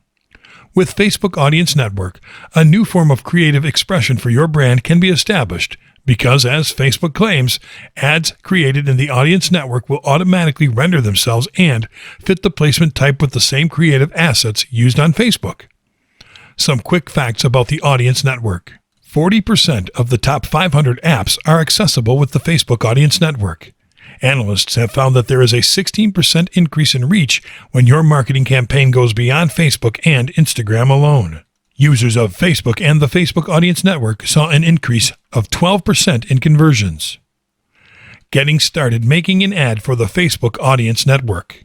With Facebook Audience Network, a new form of creative expression for your brand can be established because, as Facebook claims, ads created in the Audience Network will automatically render themselves and fit the placement type with the same creative assets used on Facebook. Some quick facts about the Audience Network. 40% of the top 500 apps are accessible with the Facebook Audience Network. Analysts have found that there is a 16% increase in reach when your marketing campaign goes beyond Facebook and Instagram alone. Users of Facebook and the Facebook Audience Network saw an increase of 12% in conversions. Getting started making an ad for the Facebook Audience Network.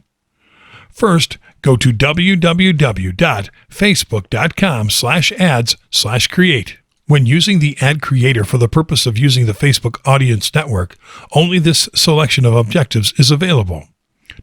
First, go to www.facebook.com/ads/create. When using the ad creator for the purpose of using the Facebook Audience Network, only this selection of objectives is available: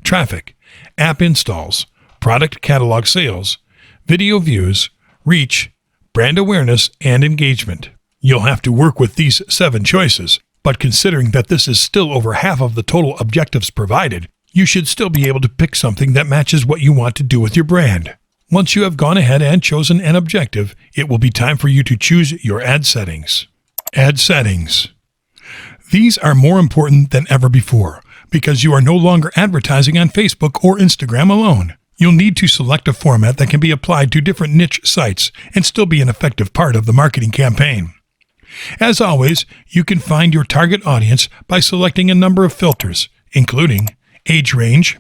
traffic, app installs, product catalog sales, video views, reach, brand awareness, and engagement. You'll have to work with these 7 choices, but considering that this is still over half of the total objectives provided, you should still be able to pick something that matches what you want to do with your brand. Once you have gone ahead and chosen an objective, it will be time for you to choose your ad settings. Ad settings. These are more important than ever before because you are no longer advertising on Facebook or Instagram alone. You'll need to select a format that can be applied to different niche sites and still be an effective part of the marketing campaign. As always, you can find your target audience by selecting a number of filters, including age range,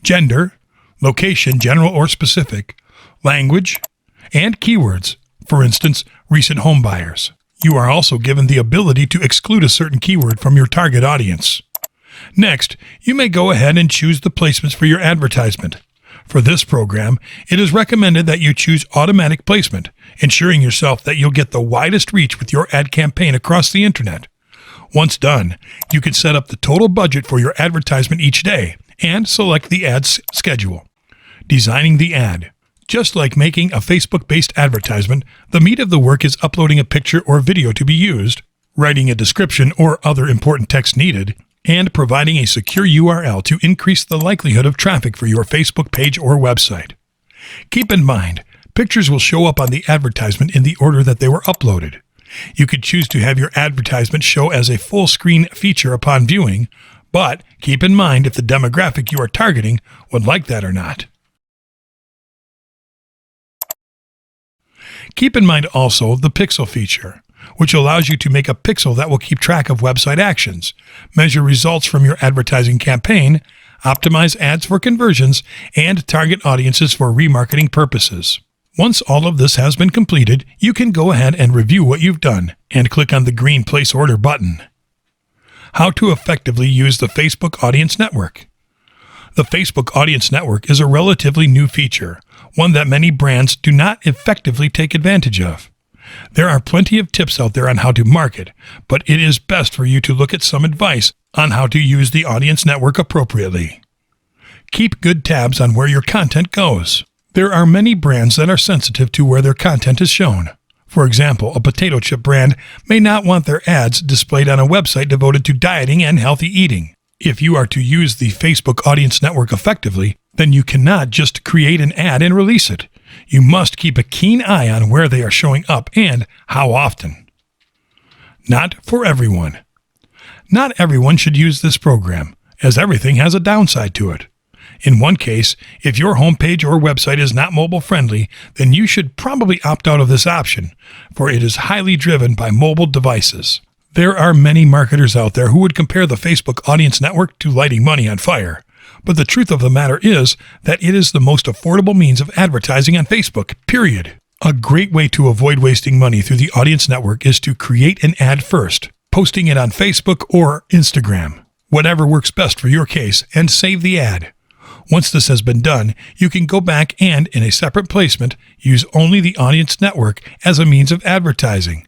gender, location, general or specific, language, and keywords, for instance, recent home buyers. You are also given the ability to exclude a certain keyword from your target audience. Next, you may go ahead and choose the placements for your advertisement. For this program, it is recommended that you choose automatic placement, ensuring yourself that you'll get the widest reach with your ad campaign across the internet. Once done, you can set up the total budget for your advertisement each day and select the ad's schedule. Designing the ad. Just like making a Facebook-based advertisement, the meat of the work is uploading a picture or video to be used, writing a description or other important text needed, and providing a secure URL to increase the likelihood of traffic for your Facebook page or website. Keep in mind, pictures will show up on the advertisement in the order that they were uploaded. You could choose to have your advertisement show as a full screen feature upon viewing, but keep in mind if the demographic you are targeting would like that or not. Keep in mind also the pixel feature, which allows you to make a pixel that will keep track of website actions, measure results from your advertising campaign, optimize ads for conversions, and target audiences for remarketing purposes. Once all of this has been completed, you can go ahead and review what you've done and click on the green Place Order button. How to effectively use the Facebook Audience Network. The Facebook Audience Network is a relatively new feature, one that many brands do not effectively take advantage of. There are plenty of tips out there on how to market, but it is best for you to look at some advice on how to use the audience network appropriately. Keep good tabs on where your content goes. There are many brands that are sensitive to where their content is shown. For example, a potato chip brand may not want their ads displayed on a website devoted to dieting and healthy eating. If you are to use the Facebook Audience Network effectively, then you cannot just create an ad and release it. You must keep a keen eye on where they are showing up and how often. Not for everyone. Not everyone should use this program, as everything has a downside to it. In one case, if your homepage or website is not mobile friendly, then you should probably opt out of this option, for it is highly driven by mobile devices. There are many marketers out there who would compare the Facebook Audience Network to lighting money on fire. But the truth of the matter is that it is the most affordable means of advertising on Facebook, period. A great way to avoid wasting money through the Audience Network is to create an ad first, posting it on Facebook or Instagram, whatever works best for your case, and save the ad. Once this has been done, you can go back and, in a separate placement, use only the Audience Network as a means of advertising.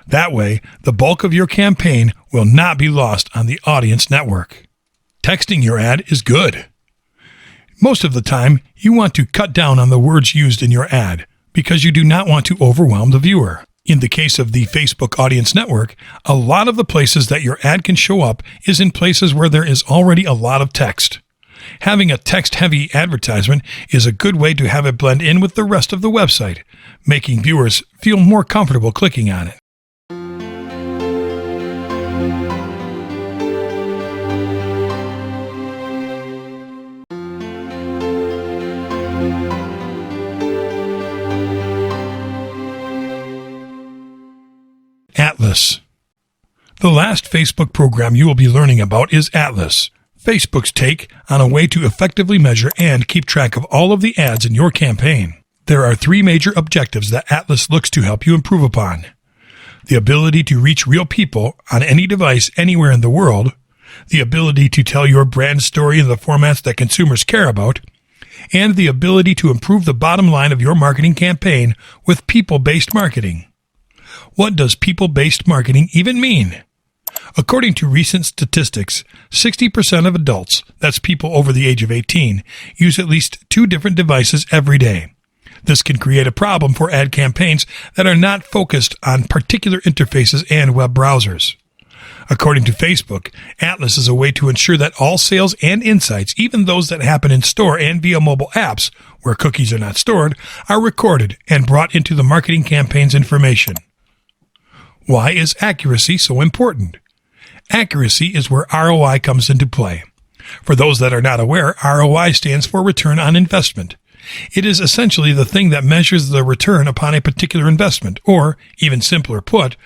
That way, the bulk of your campaign will not be lost on the Audience Network. Texting your ad is good. Most of the time, you want to cut down on the words used in your ad because you do not want to overwhelm the viewer. In the case of the Facebook Audience Network, a lot of the places that your ad can show up is in places where there is already a lot of text. Having a text-heavy advertisement is a good way to have it blend in with the rest of the website, making viewers feel more comfortable clicking on it. Atlas. The last Facebook program you will be learning about is Atlas, Facebook's take on a way to effectively measure and keep track of all of the ads in your campaign. There are 3 major objectives that Atlas looks to help you improve upon: the ability to reach real people on any device anywhere in the world, the ability to tell your brand story in the formats that consumers care about, and the ability to improve the bottom line of your marketing campaign with people-based marketing. What does people-based marketing even mean? According to recent statistics, 60% of adults, that's people over the age of 18, use at least 2 different devices every day. This can create a problem for ad campaigns that are not focused on particular interfaces and web browsers. According to Facebook, Atlas is a way to ensure that all sales and insights, even those that happen in store and via mobile apps, where cookies are not stored, are recorded and brought into the marketing campaign's information. Why is accuracy so important? Accuracy is where ROI comes into play. For those that are not aware, ROI stands for return on investment. It is essentially the thing that measures the return upon a particular investment, or, even simpler put,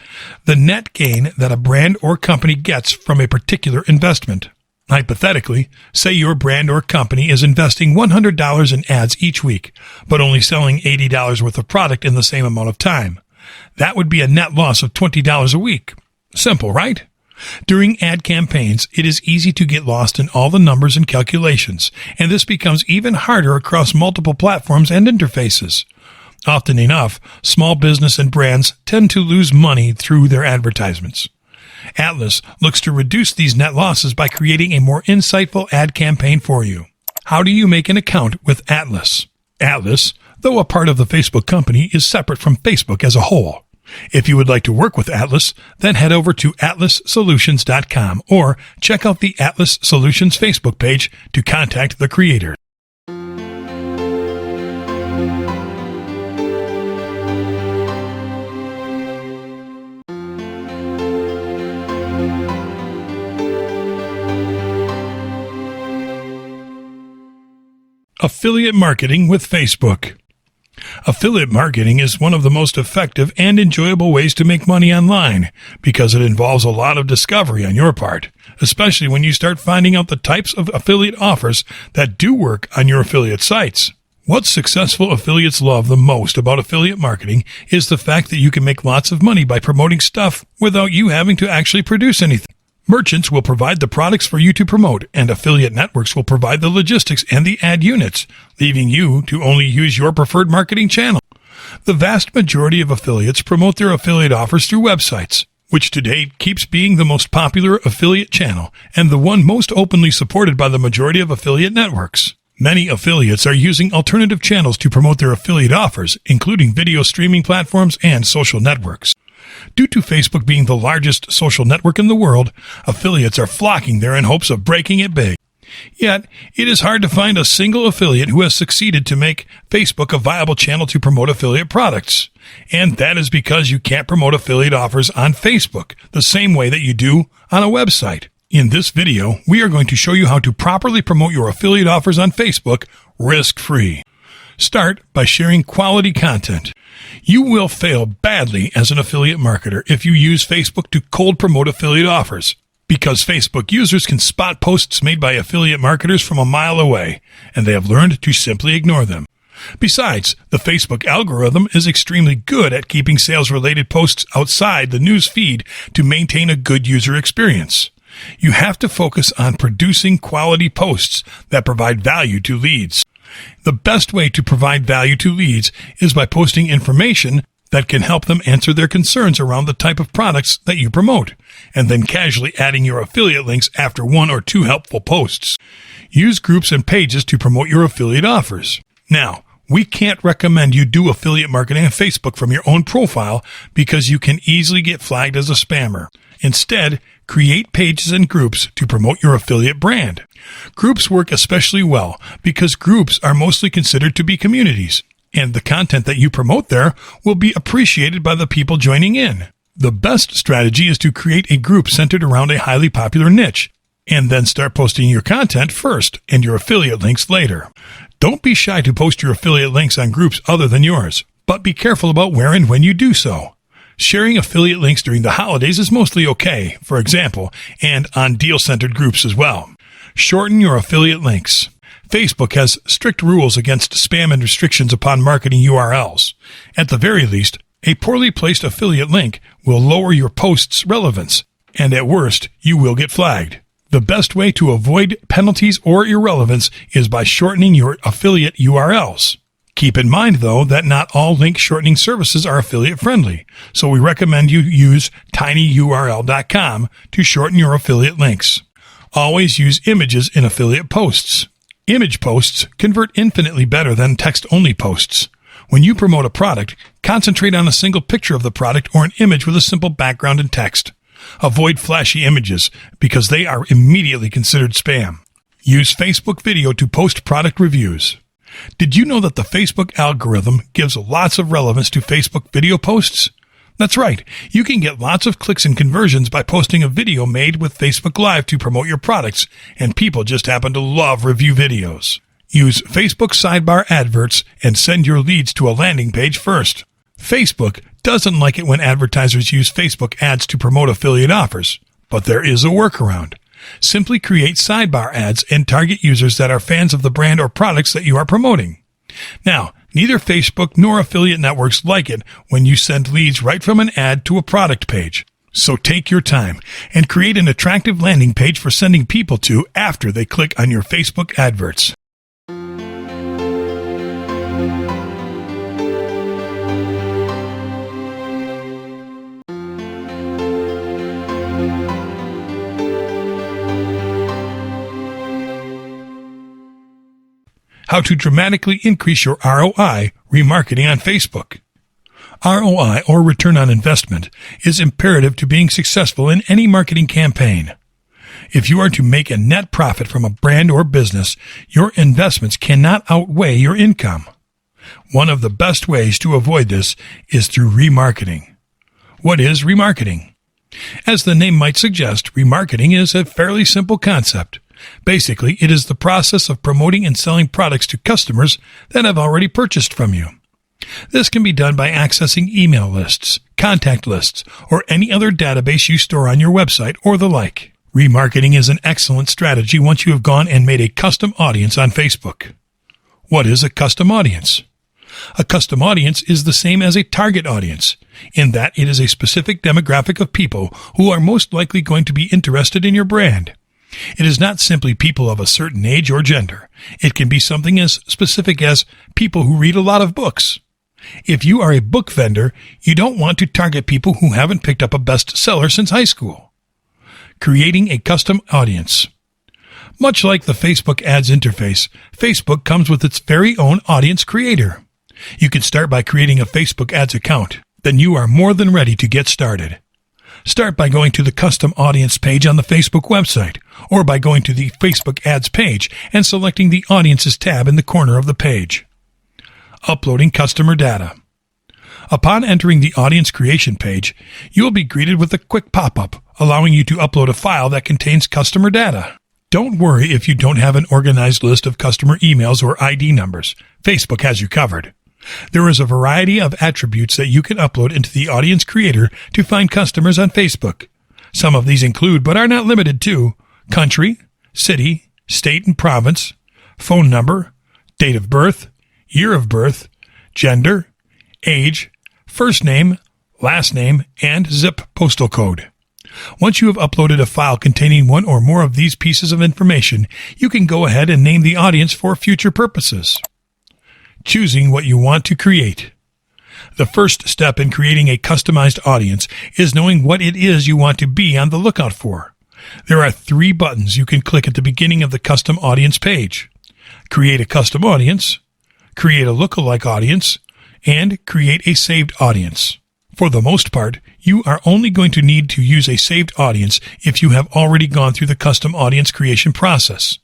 the net gain that a brand or company gets from a particular investment. Hypothetically, say your brand or company is investing $100 in ads each week, but only selling $80 worth of product in the same amount of time. That would be a net loss of $20 a week. Simple, right? During ad campaigns, it is easy to get lost in all the numbers and calculations, and this becomes even harder across multiple platforms and interfaces. Often enough, small business and brands tend to lose money through their advertisements. Atlas looks to reduce these net losses by creating a more insightful ad campaign for you. How do you make an account with Atlas? Atlas, though a part of the Facebook company, is separate from Facebook as a whole. If you would like to work with Atlas, then head over to atlassolutions.com or check out the Atlas Solutions Facebook page to contact the creator. Affiliate marketing with Facebook. Affiliate marketing is one of the most effective and enjoyable ways to make money online because it involves a lot of discovery on your part, especially when you start finding out the types of affiliate offers that do work on your affiliate sites. What successful affiliates love the most about affiliate marketing is the fact that you can make lots of money by promoting stuff without you having to actually produce anything. Merchants will provide the products for you to promote, and affiliate networks will provide the logistics and the ad units, leaving you to only use your preferred marketing channel. The vast majority of affiliates promote their affiliate offers through websites, which to date keeps being the most popular affiliate channel and the one most openly supported by the majority of affiliate networks. Many affiliates are using alternative channels to promote their affiliate offers, including video streaming platforms and social networks. Due to Facebook being the largest social network in the world, affiliates are flocking there in hopes of breaking it big. Yet, it is hard to find a single affiliate who has succeeded to make Facebook a viable channel to promote affiliate products. And that is because you can't promote affiliate offers on Facebook the same way that you do on a website. In this video, we are going to show you how to properly promote your affiliate offers on Facebook risk-free. Start by sharing quality content. You will fail badly as an affiliate marketer if you use Facebook to cold promote affiliate offers, because Facebook users can spot posts made by affiliate marketers from a mile away, and they have learned to simply ignore them. Besides, the Facebook algorithm is extremely good at keeping sales-related posts outside the news feed to maintain a good user experience. You have to focus on producing quality posts that provide value to leads. The best way to provide value to leads is by posting information that can help them answer their concerns around the type of products that you promote, and then casually adding your affiliate links after 1 or 2 helpful posts. Use groups and pages to promote your affiliate offers. Now, we can't recommend you do affiliate marketing on Facebook from your own profile because you can easily get flagged as a spammer. Instead, create pages and groups to promote your affiliate brand. Groups work especially well because groups are mostly considered to be communities, and the content that you promote there will be appreciated by the people joining in. The best strategy is to create a group centered around a highly popular niche, and then start posting your content first and your affiliate links later. Don't be shy to post your affiliate links on groups other than yours, but be careful about where and when you do so. Sharing affiliate links during the holidays is mostly okay, for example, and on deal-centered groups as well. Shorten your affiliate links. Facebook has strict rules against spam and restrictions upon marketing URLs. At the very least, a poorly placed affiliate link will lower your post's relevance, and at worst, you will get flagged. The best way to avoid penalties or irrelevance is by shortening your affiliate URLs. Keep in mind, though, that not all link shortening services are affiliate friendly, so we recommend you use tinyurl.com to shorten your affiliate links. Always use images in affiliate posts. Image posts convert infinitely better than text-only posts. When you promote a product, concentrate on a single picture of the product or an image with a simple background and text. Avoid flashy images because they are immediately considered spam. Use Facebook video to post product reviews. Did you know that the Facebook algorithm gives lots of relevance to Facebook video posts? That's right. You can get lots of clicks and conversions by posting a video made with Facebook Live to promote your products, and people just happen to love review videos. Use Facebook sidebar adverts and send your leads to a landing page first. Facebook doesn't like it when advertisers use Facebook ads to promote affiliate offers, but there is a workaround. Simply create sidebar ads and target users that are fans of the brand or products that you are promoting. Now, neither Facebook nor affiliate networks like it when you send leads right from an ad to a product page. So take your time and create an attractive landing page for sending people to after they click on your Facebook adverts. How to dramatically increase your ROI remarketing on Facebook. ROI, or return on investment, is imperative to being successful in any marketing campaign. If you are to make a net profit from a brand or business, your investments cannot outweigh your income. One of the best ways to avoid this is through remarketing. What is remarketing? As the name might suggest, remarketing is a fairly simple concept. Basically, it is the process of promoting and selling products to customers that have already purchased from you. This can be done by accessing email lists, contact lists, or any other database you store on your website or the like. Remarketing is an excellent strategy once you have gone and made a custom audience on Facebook. What is a custom audience? A custom audience is the same as a target audience, in that it is a specific demographic of people who are most likely going to be interested in your brand. It is not simply people of a certain age or gender. It can be something as specific as people who read a lot of books. If you are a book vendor, you don't want to target people who haven't picked up a bestseller since high school. Creating a custom audience. Much like the Facebook ads interface, Facebook comes with its very own audience creator. You can start by creating a Facebook ads account. Then you are more than ready to get started. Start by going to the custom audience page on the Facebook website, or by going to the Facebook ads page and selecting the audiences tab in the corner of the page. Uploading customer data. Upon entering the audience creation page, you will be greeted with a quick pop-up allowing you to upload a file that contains customer data. Don't worry if you don't have an organized list of customer emails or ID numbers. Facebook has you covered. There is a variety of attributes that you can upload into the audience creator to find customers on Facebook. Some of these include, but are not limited to, country, city, state and province, phone number, date of birth, year of birth, gender, age, first name, last name, and zip postal code. Once you have uploaded a file containing one or more of these pieces of information, you can go ahead and name the audience for future purposes. Choosing what you want to create. The first step in creating a customized audience is knowing what it is you want to be on the lookout for. There are 3 buttons you can click at the beginning of the custom audience page. Create a custom audience, create a lookalike audience, and create a saved audience. For the most part, you are only going to need to use a saved audience if you have already gone through the custom audience creation process.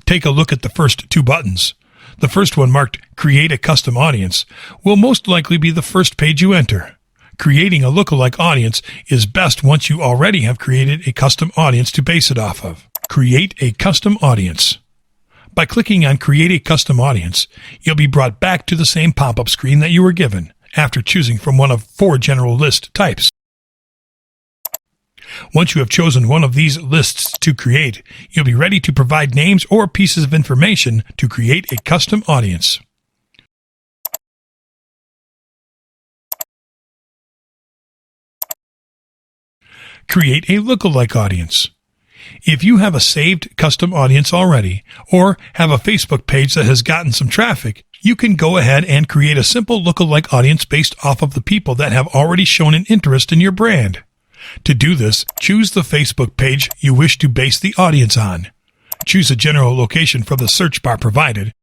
Take a look at the first 2 buttons. The first one, marked Create a Custom Audience, will most likely be the first page you enter. Creating a lookalike audience is best once you already have created a custom audience to base it off of. Create a custom audience. By clicking on Create a Custom Audience, you'll be brought back to the same pop-up screen that you were given after choosing from one of 4 general list types. Once you have chosen one of these lists to create, you'll be ready to provide names or pieces of information to create a custom audience. Create a lookalike audience. If you have a saved custom audience already, or have a Facebook page that has gotten some traffic, You can go ahead and create a simple lookalike audience based off of the people that have already shown an interest in your brand. To do this, choose the Facebook page you wish to base the audience on. Choose a general location from the search bar provided.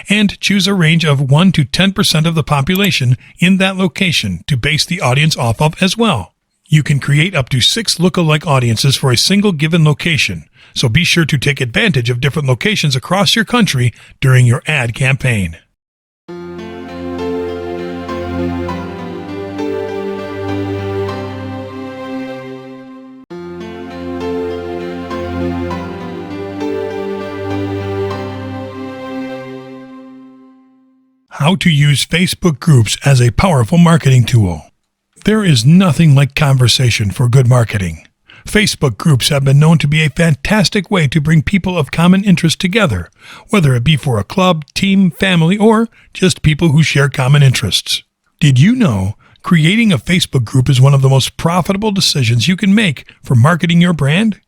And choose a range of 1 to 10% of the population in that location to base the audience off of as well. You can create up to 6 lookalike audiences for a single given location, so be sure to take advantage of different locations across your country during your ad campaign. How to use Facebook groups as a powerful marketing tool. There is nothing like conversation for good marketing. Facebook groups have been known to be a fantastic way to bring people of common interest together, whether it be for a club, team, family, or just people who share common interests. Did you know creating a Facebook group is one of the most profitable decisions you can make for marketing your brand?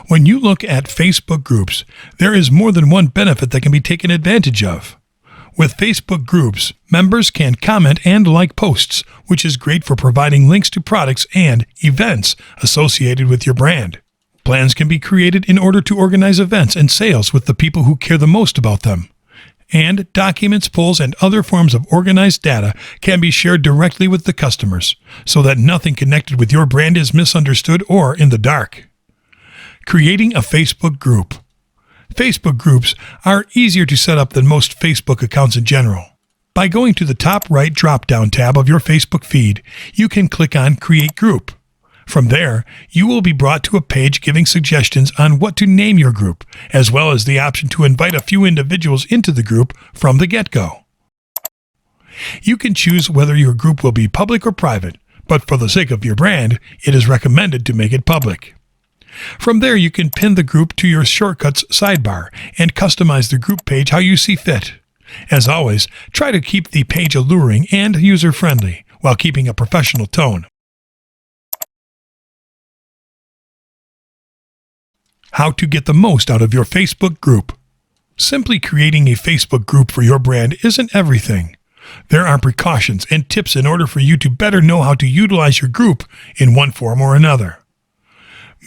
When you look at Facebook groups, there is more than one benefit that can be taken advantage of. With Facebook groups, members can comment and like posts, which is great for providing links to products and events associated with your brand. Plans can be created in order to organize events and sales with the people who care the most about them. And documents, polls, and other forms of organized data can be shared directly with the customers, so that nothing connected with your brand is misunderstood or in the dark. Creating a Facebook group. Facebook groups are easier to set up than most Facebook accounts in general. By going to the top right drop-down tab of your Facebook feed, you can click on Create Group. From there, you will be brought to a page giving suggestions on what to name your group, as well as the option to invite a few individuals into the group from the get-go. You can choose whether your group will be public or private, but for the sake of your brand, it is recommended to make it public. From there, you can pin the group to your Shortcuts sidebar and customize the group page how you see fit. As always, try to keep the page alluring and user-friendly while keeping a professional tone. How to get the most out of your Facebook group. Simply creating a Facebook group for your brand isn't everything. There are precautions and tips in order for you to better know how to utilize your group in one form or another.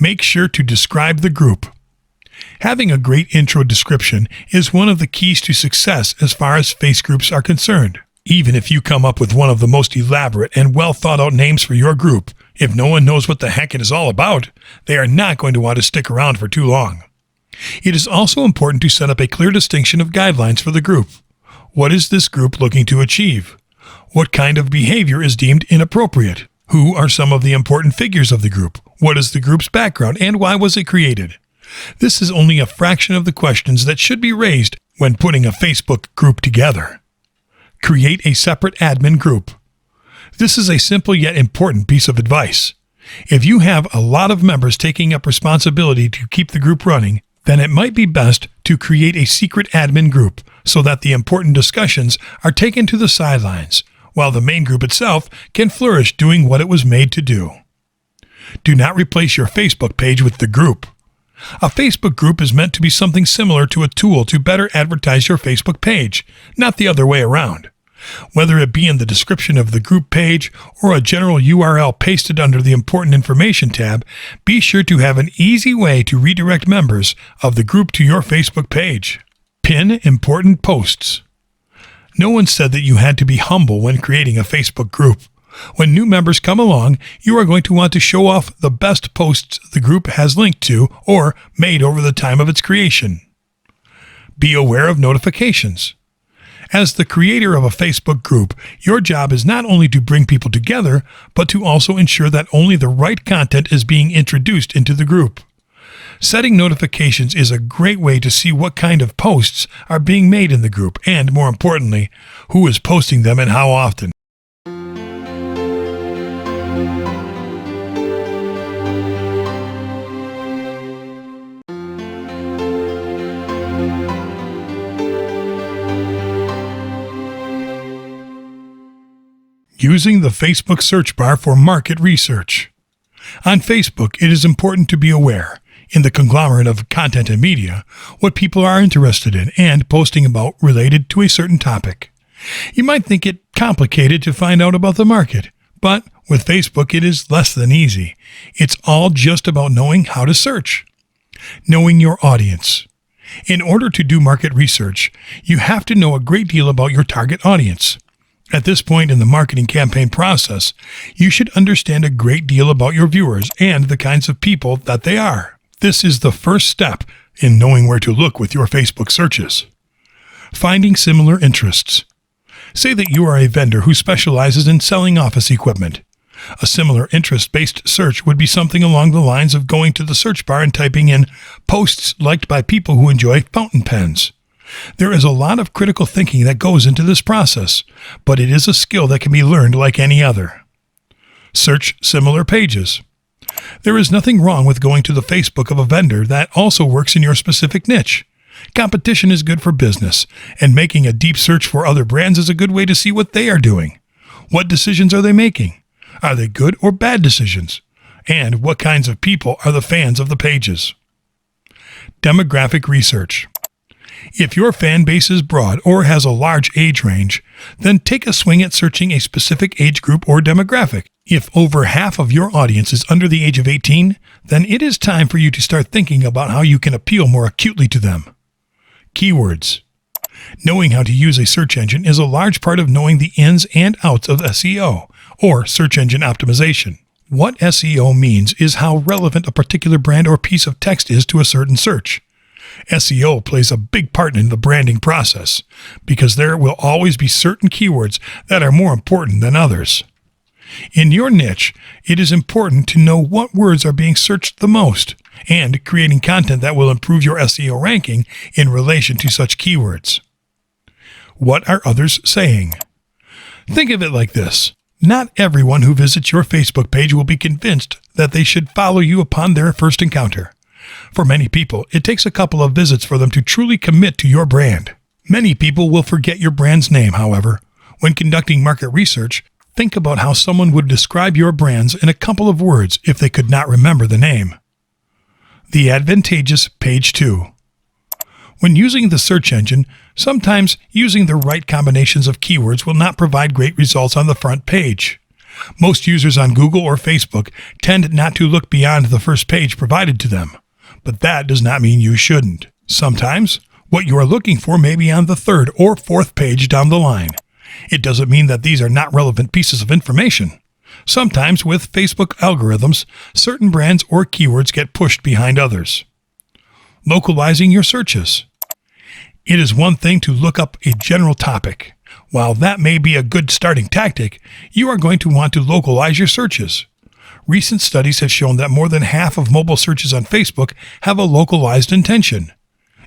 Make sure to describe the group. Having a great intro description is one of the keys to success as far as face groups are concerned. Even if you come up with one of the most elaborate and well thought out names for your group, if no one knows what the heck it is all about, they are not going to want to stick around for too long. It is also important to set up a clear distinction of guidelines for the group. What is this group looking to achieve? What kind of behavior is deemed inappropriate? Who are some of the important figures of the group? What is the group's background and why was it created? This is only a fraction of the questions that should be raised when putting a Facebook group together. Create a separate admin group. This is a simple yet important piece of advice. If you have a lot of members taking up responsibility to keep the group running, then it might be best to create a secret admin group so that the important discussions are taken to the sidelines, while the main group itself can flourish doing what it was made to do. Do not replace your Facebook page with the group. A Facebook group is meant to be something similar to a tool to better advertise your Facebook page, not the other way around. Whether it be in the description of the group page or a general URL pasted under the Important Information tab, be sure to have an easy way to redirect members of the group to your Facebook page. Pin important posts. No one said that you had to be humble when creating a Facebook group. When new members come along, you are going to want to show off the best posts the group has linked to or made over the time of its creation. Be aware of notifications. As the creator of a Facebook group, your job is not only to bring people together, but to also ensure that only the right content is being introduced into the group. Setting notifications is a great way to see what kind of posts are being made in the group and, more importantly, who is posting them and how often. Using the Facebook search bar for market research. On Facebook, it is important to be aware. in the conglomerate of content and media, what people are interested in and posting about related to a certain topic. You might think it complicated to find out about the market, but with Facebook it is less than easy. It's all just about knowing how to search, knowing your audience. In order to do market research, you have to know a great deal about your target audience. At this point in the marketing campaign process, you should understand a great deal about your viewers and the kinds of people that they are. This is the first step in knowing where to look with your Facebook searches. Finding similar interests. Say that you are a vendor who specializes in selling office equipment. A similar interest-based search would be something along the lines of going to the search bar and typing in posts liked by people who enjoy fountain pens. There is a lot of critical thinking that goes into this process, but it is a skill that can be learned like any other. Search similar pages. There is nothing wrong with going to the Facebook of a vendor that also works in your specific niche. Competition is good for business, and making a deep search for other brands is a good way to see what they are doing. What decisions are they making? Are they good or bad decisions? And what kinds of people are the fans of the pages? Demographic research. If your fan base is broad or has a large age range, then take a swing at searching a specific age group or demographic. If over half of your audience is under the age of 18, then it is time for you to start thinking about how you can appeal more acutely to them. Keywords. Knowing how to use a search engine is a large part of knowing the ins and outs of SEO, or search engine optimization. What SEO means is how relevant a particular brand or piece of text is to a certain search. SEO plays a big part in the branding process because there will always be certain keywords that are more important than others. In your niche, it is important to know what words are being searched the most and creating content that will improve your SEO ranking in relation to such keywords. What are others saying? Think of it like this. Not everyone who visits your Facebook page will be convinced that they should follow you upon their first encounter. For many people, it takes a couple of visits for them to truly commit to your brand. Many people will forget your brand's name, however. When conducting market research, think about how someone would describe your brands in a couple of words if they could not remember the name. The advantageous page 2. When using the search engine, sometimes using the right combinations of keywords will not provide great results on the front page. Most users on Google or Facebook tend not to look beyond the first page provided to them, but that does not mean you shouldn't. Sometimes, what you are looking for may be on the third or fourth page down the line. It doesn't mean that these are not relevant pieces of information. Sometimes, with Facebook algorithms, certain brands or keywords get pushed behind others. Localizing your searches. It is one thing to look up a general topic. While that may be a good starting tactic, you are going to want to localize your searches. Recent studies have shown that more than half of mobile searches on Facebook have a localized intention.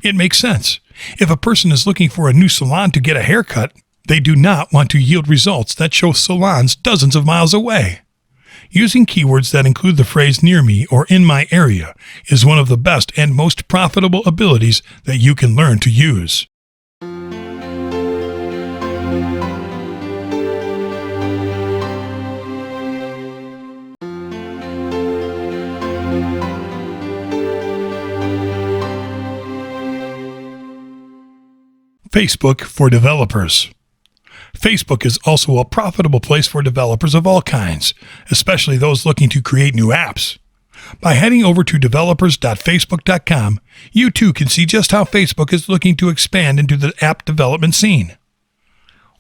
It makes sense. If a person is looking for a new salon to get a haircut, they do not want to yield results that show salons dozens of miles away. Using keywords that include the phrase near me or in my area is one of the best and most profitable abilities that you can learn to use. Facebook for developers. Facebook is also a profitable place for developers of all kinds, especially those looking to create new apps. By heading over to developers.facebook.com, you too can see just how Facebook is looking to expand into the app development scene.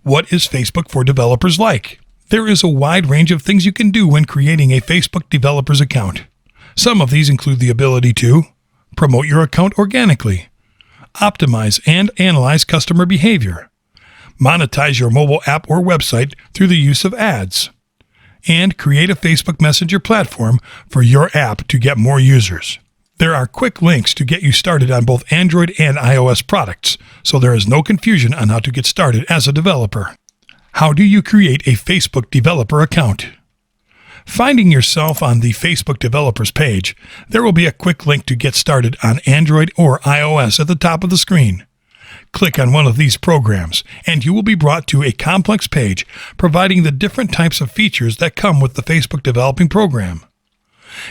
What is Facebook for developers like? There is a wide range of things you can do when creating a Facebook developer's account. Some of these include the ability to promote your account organically, optimize and analyze customer behavior, monetize your mobile app or website through the use of ads, and create a Facebook Messenger platform for your app to get more users. There are quick links to get you started on both Android and iOS products, so there is no confusion on how to get started as a developer. How do you create a Facebook developer account? Finding yourself on the Facebook developers page, there will be a quick link to get started on Android or iOS at the top of the screen. Click on one of these programs, and you will be brought to a complex page providing the different types of features that come with the Facebook developing program.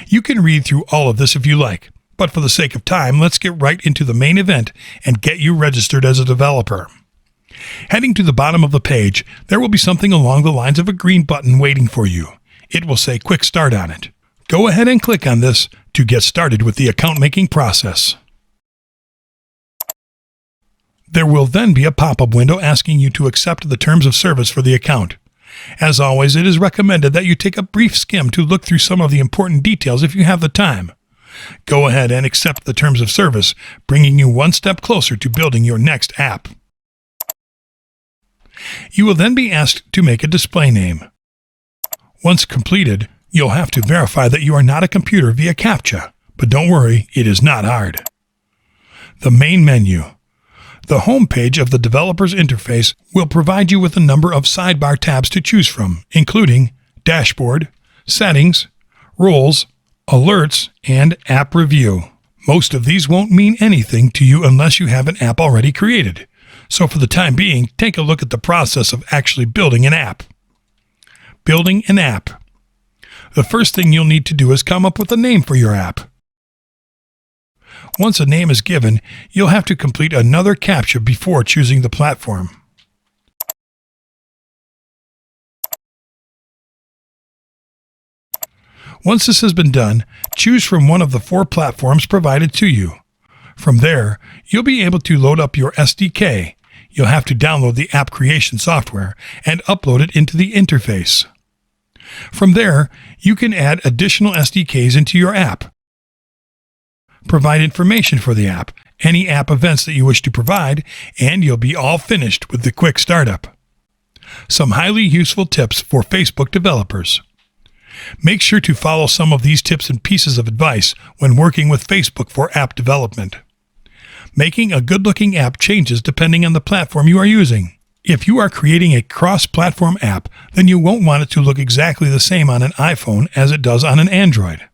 You can read through all of this if you like, But for the sake of time, let's get right into the main event and get you registered as a developer. Heading to the bottom of the page, there will be something along the lines of a green button waiting for you. It will say Quick Start on it. Go ahead and click on this to get started with the account making process. There will then be a pop-up window asking you to accept the terms of service for the account. As always, it is recommended that you take a brief skim to look through some of the important details if you have the time. Go ahead and accept the terms of service, bringing you one step closer to building your next app. You will then be asked to make a display name. Once completed, you'll have to verify that you are not a computer via CAPTCHA, but don't worry, it is not hard. The main menu. The home page of the developer's interface will provide you with a number of sidebar tabs to choose from, including Dashboard, Settings, Roles, Alerts, and App Review. Most of these won't mean anything to you unless you have an app already created. So for the time being, take a look at the process of actually building an app. Building an app. The first thing you'll need to do is come up with a name for your app. Once a name is given, you'll have to complete another CAPTCHA before choosing the platform. Once this has been done, choose from one of the 4 platforms provided to you. From there, you'll be able to load up your SDK. You'll have to download the app creation software and upload it into the interface. From there, you can add additional SDKs into your app. Provide information for the app, any app events that you wish to provide, and you'll be all finished with the quick startup. Some highly useful tips for Facebook developers. Make sure to follow some of these tips and pieces of advice when working with Facebook for app development. Making a good-looking app changes depending on the platform you are using. If you are creating a cross-platform app, then you won't want it to look exactly the same on an iPhone as it does on an Android.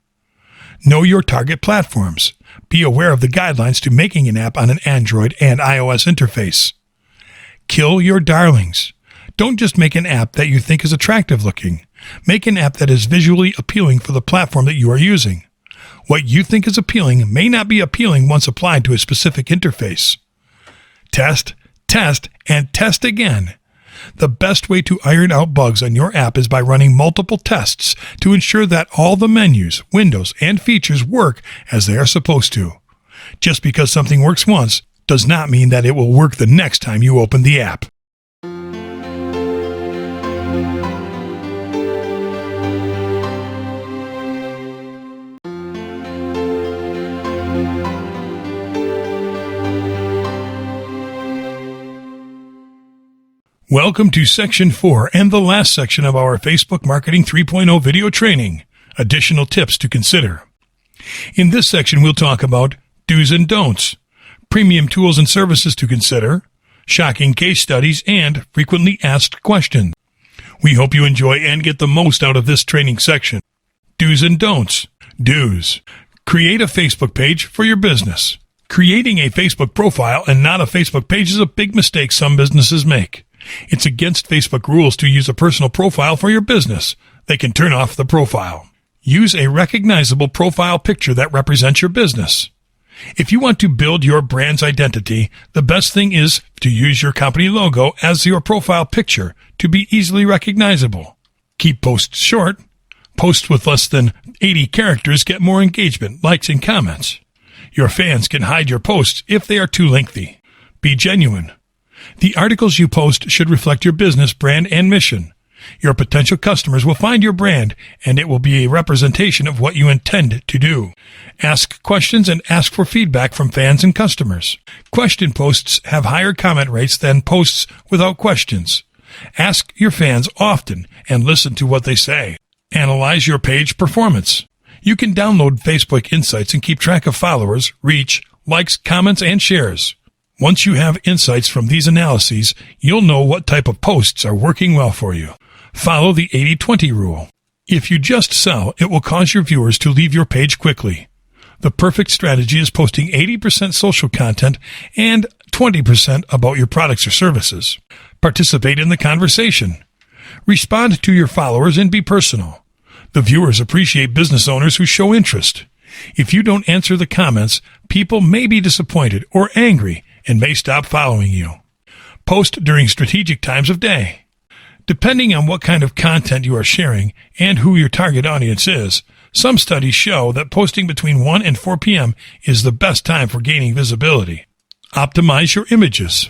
Know your target platforms. Be aware of the guidelines to making an app on an Android and iOS interface. Kill your darlings. Don't just make an app that you think is attractive looking. Make an app that is visually appealing for the platform that you are using. What you think is appealing may not be appealing once applied to a specific interface. Test, test, and test again. The best way to iron out bugs on your app is by running multiple tests to ensure that all the menus, windows, and features work as they are supposed to. Just because something works once does not mean that it will work the next time you open the app. Welcome to Section 4 and the last section of our Facebook Marketing 3.0 video training, additional tips to consider. In this section, we'll talk about do's and don'ts, premium tools and services to consider, shocking case studies, and frequently asked questions. We hope you enjoy and get the most out of this training section. Do's and don'ts. Do's. Create a Facebook page for your business. Creating a Facebook profile and not a Facebook page is a big mistake some businesses make. It's against Facebook rules to use a personal profile for your business. They can turn off the profile. Use a recognizable profile picture that represents your business. If you want to build your brand's identity, the best thing is to use your company logo as your profile picture to be easily recognizable. Keep posts short. Posts with less than 80 characters get more engagement, likes, and comments. Your fans can hide your posts if they are too lengthy. Be genuine. The articles you post should reflect your business, brand, and mission. Your potential customers will find your brand, and it will be a representation of what you intend to do. Ask questions and ask for feedback from fans and customers. Question posts have higher comment rates than posts without questions. Ask your fans often and listen to what they say. Analyze your page performance. You can download Facebook Insights and keep track of followers, reach, likes, comments, and shares. Once you have insights from these analyses, you'll know what type of posts are working well for you. Follow the 80-20 rule. If you just sell, it will cause your viewers to leave your page quickly. The perfect strategy is posting 80% social content and 20% about your products or services. Participate in the conversation. Respond to your followers and be personal. The viewers appreciate business owners who show interest. If you don't answer the comments, people may be disappointed or angry and may stop following you. Post during strategic times of day. Depending on what kind of content you are sharing and who your target audience is, some studies show that posting between 1 and 4 p.m. is the best time for gaining visibility. Optimize your images.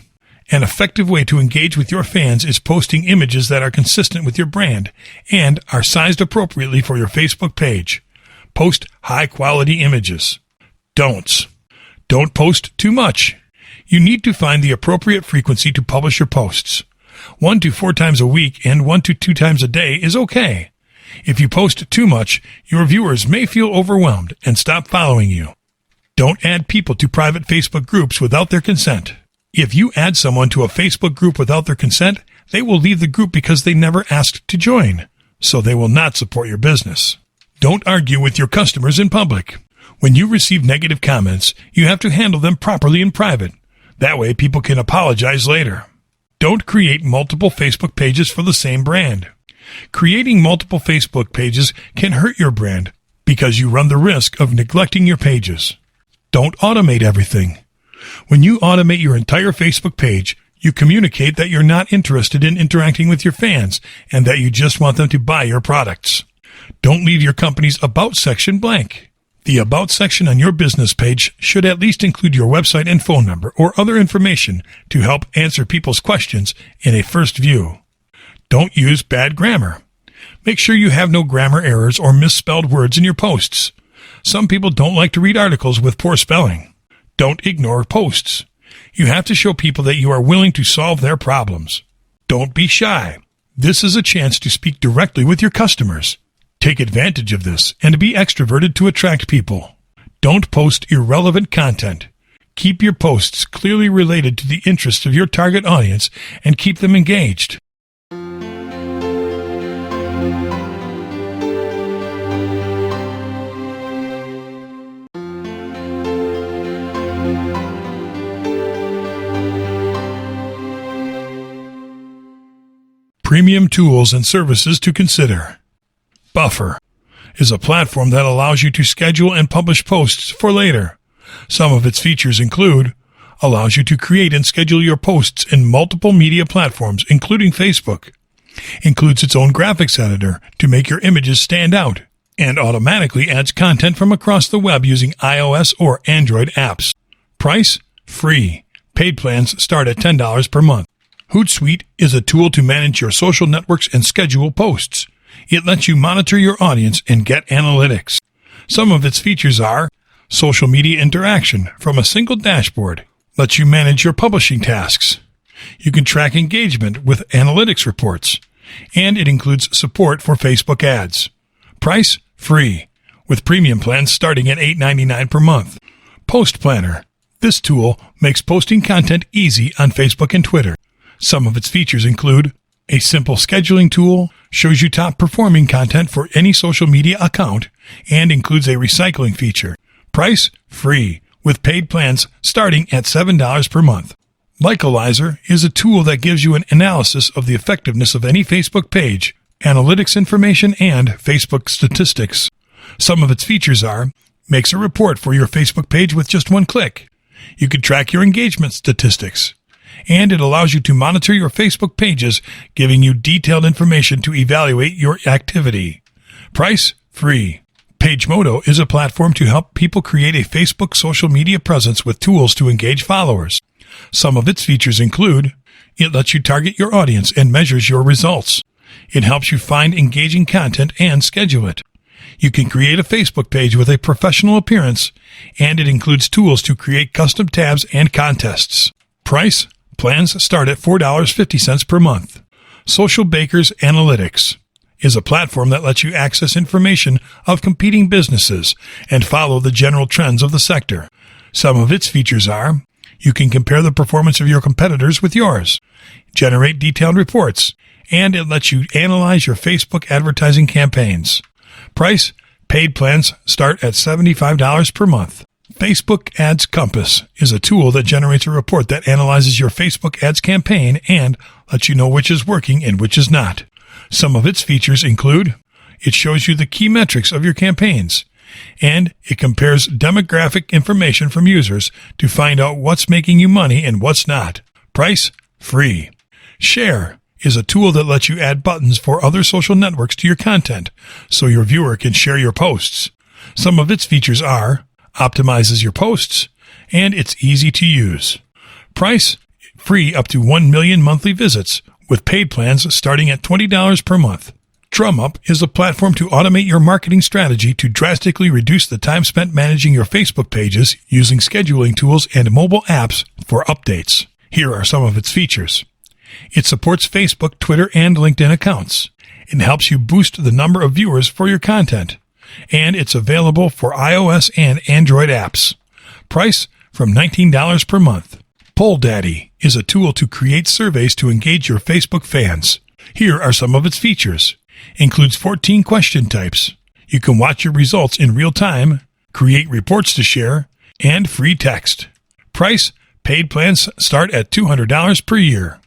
An effective way to engage with your fans is posting images that are consistent with your brand and are sized appropriately for your Facebook page. Post high-quality images. Don'ts. Don't post too much. You need to find the appropriate frequency to publish your posts. 1 to 4 times a week and 1 to 2 times a day is okay. If you post too much, your viewers may feel overwhelmed and stop following you. Don't add people to private Facebook groups without their consent. If you add someone to a Facebook group without their consent, they will leave the group because they never asked to join, so they will not support your business. Don't argue with your customers in public. When you receive negative comments, you have to handle them properly in private. That way, people can apologize later. Don't create multiple Facebook pages for the same brand. Creating multiple Facebook pages can hurt your brand because you run the risk of neglecting your pages. Don't automate everything. When you automate your entire Facebook page, you communicate that you're not interested in interacting with your fans and that you just want them to buy your products. Don't leave your company's About section blank. The About section on your business page should at least include your website and phone number or other information to help answer people's questions in a first view. Don't use bad grammar. Make sure you have no grammar errors or misspelled words in your posts. Some people don't like to read articles with poor spelling. Don't ignore posts. You have to show people that you are willing to solve their problems. Don't be shy. This is a chance to speak directly with your customers. Take advantage of this and be extroverted to attract people. Don't post irrelevant content. Keep your posts clearly related to the interests of your target audience and keep them engaged. Premium tools and services to consider. Buffer is a platform that allows you to schedule and publish posts for later. Some of its features include allows you to create and schedule your posts in multiple media platforms, including Facebook. Includes its own graphics editor to make your images stand out, and automatically adds content from across the web using iOS or Android apps. Price? Free. Paid plans start at $10 per month. Hootsuite is a tool to manage your social networks and schedule posts. It lets you monitor your audience and get analytics. Some of its features are social media interaction from a single dashboard, lets you manage your publishing tasks. You can track engagement with analytics reports, and it includes support for Facebook ads. Price? Free, with premium plans starting at $8.99 per month. Post Planner. This tool makes posting content easy on Facebook and Twitter. Some of its features include a simple scheduling tool, shows you top performing content for any social media account, and includes a recycling feature. Price? Free, with paid plans starting at $7 per month. Likealizer is a tool that gives you an analysis of the effectiveness of any Facebook page, analytics information, and Facebook statistics. Some of its features are makes a report for your Facebook page with just one click. You can track your engagement statistics. And it allows you to monitor your Facebook pages, giving you detailed information to evaluate your activity. Price? Free. PageModo is a platform to help people create a Facebook social media presence with tools to engage followers. Some of its features include it lets you target your audience and measures your results. It helps you find engaging content and schedule it. You can create a Facebook page with a professional appearance, and it includes tools to create custom tabs and contests. Price? Plans start at $4.50 per month. Social Bakers Analytics is a platform that lets you access information of competing businesses and follow the general trends of the sector. Some of its features are you can compare the performance of your competitors with yours, generate detailed reports, and it lets you analyze your Facebook advertising campaigns. Price? Paid plans start at $75 per month. Facebook Ads Compass is a tool that generates a report that analyzes your Facebook ads campaign and lets you know which is working and which is not. Some of its features include it shows you the key metrics of your campaigns. and it compares demographic information from users to find out what's making you money and what's not. Price? Free. Share is a tool that lets you add buttons for other social networks to your content so your viewer can share your posts. Some of its features are optimizes your posts, and it's easy to use. Price? Free up to 1 million monthly visits, with paid plans starting at $20 per month. DrumUp is a platform to automate your marketing strategy to drastically reduce the time spent managing your Facebook pages using scheduling tools and mobile apps for updates. Here are some of its features. It supports Facebook, Twitter, and LinkedIn accounts. It helps you boost the number of viewers for your content. And it's available for iOS and Android apps. Price? From $19 per month. PollDaddy is a tool to create surveys to engage your Facebook fans. Here are some of its features. Includes 14 question types. You can watch your results in real time, create reports to share, and free text. Price? Paid plans start at $200 per year.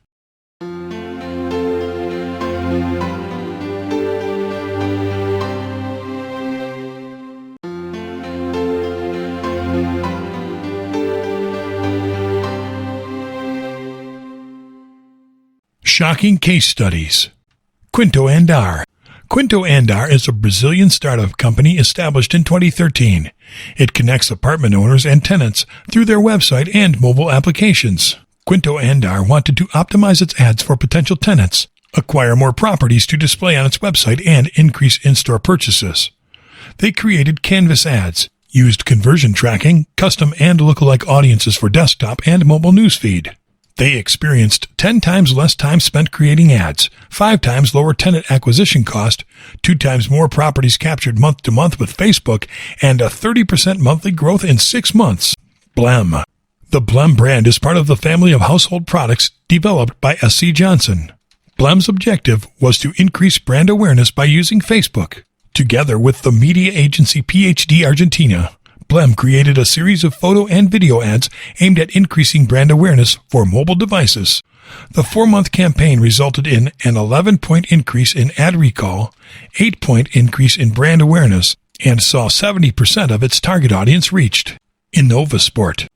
Shocking case studies. Quinto Andar. Quinto Andar is a Brazilian startup company established in 2013. It connects apartment owners and tenants through their website and mobile applications. Quinto Andar wanted to optimize its ads for potential tenants, acquire more properties to display on its website, and increase in-store purchases. They created Canvas ads, used conversion tracking, custom and lookalike audiences for desktop and mobile newsfeed. They experienced 10 times less time spent creating ads, 5 times lower tenant acquisition cost, 2 times more properties captured month to month with Facebook, and a 30% monthly growth in 6 months. Blem. The Blem brand is part of the family of household products developed by S.C. Johnson. Blem's objective was to increase brand awareness by using Facebook. Together with the media agency PhD Argentina, Blem created a series of photo and video ads aimed at increasing brand awareness for mobile devices. The 4-month campaign resulted in an 11-point increase in ad recall, 8-point increase in brand awareness, and saw 70% of its target audience reached. Innovasport.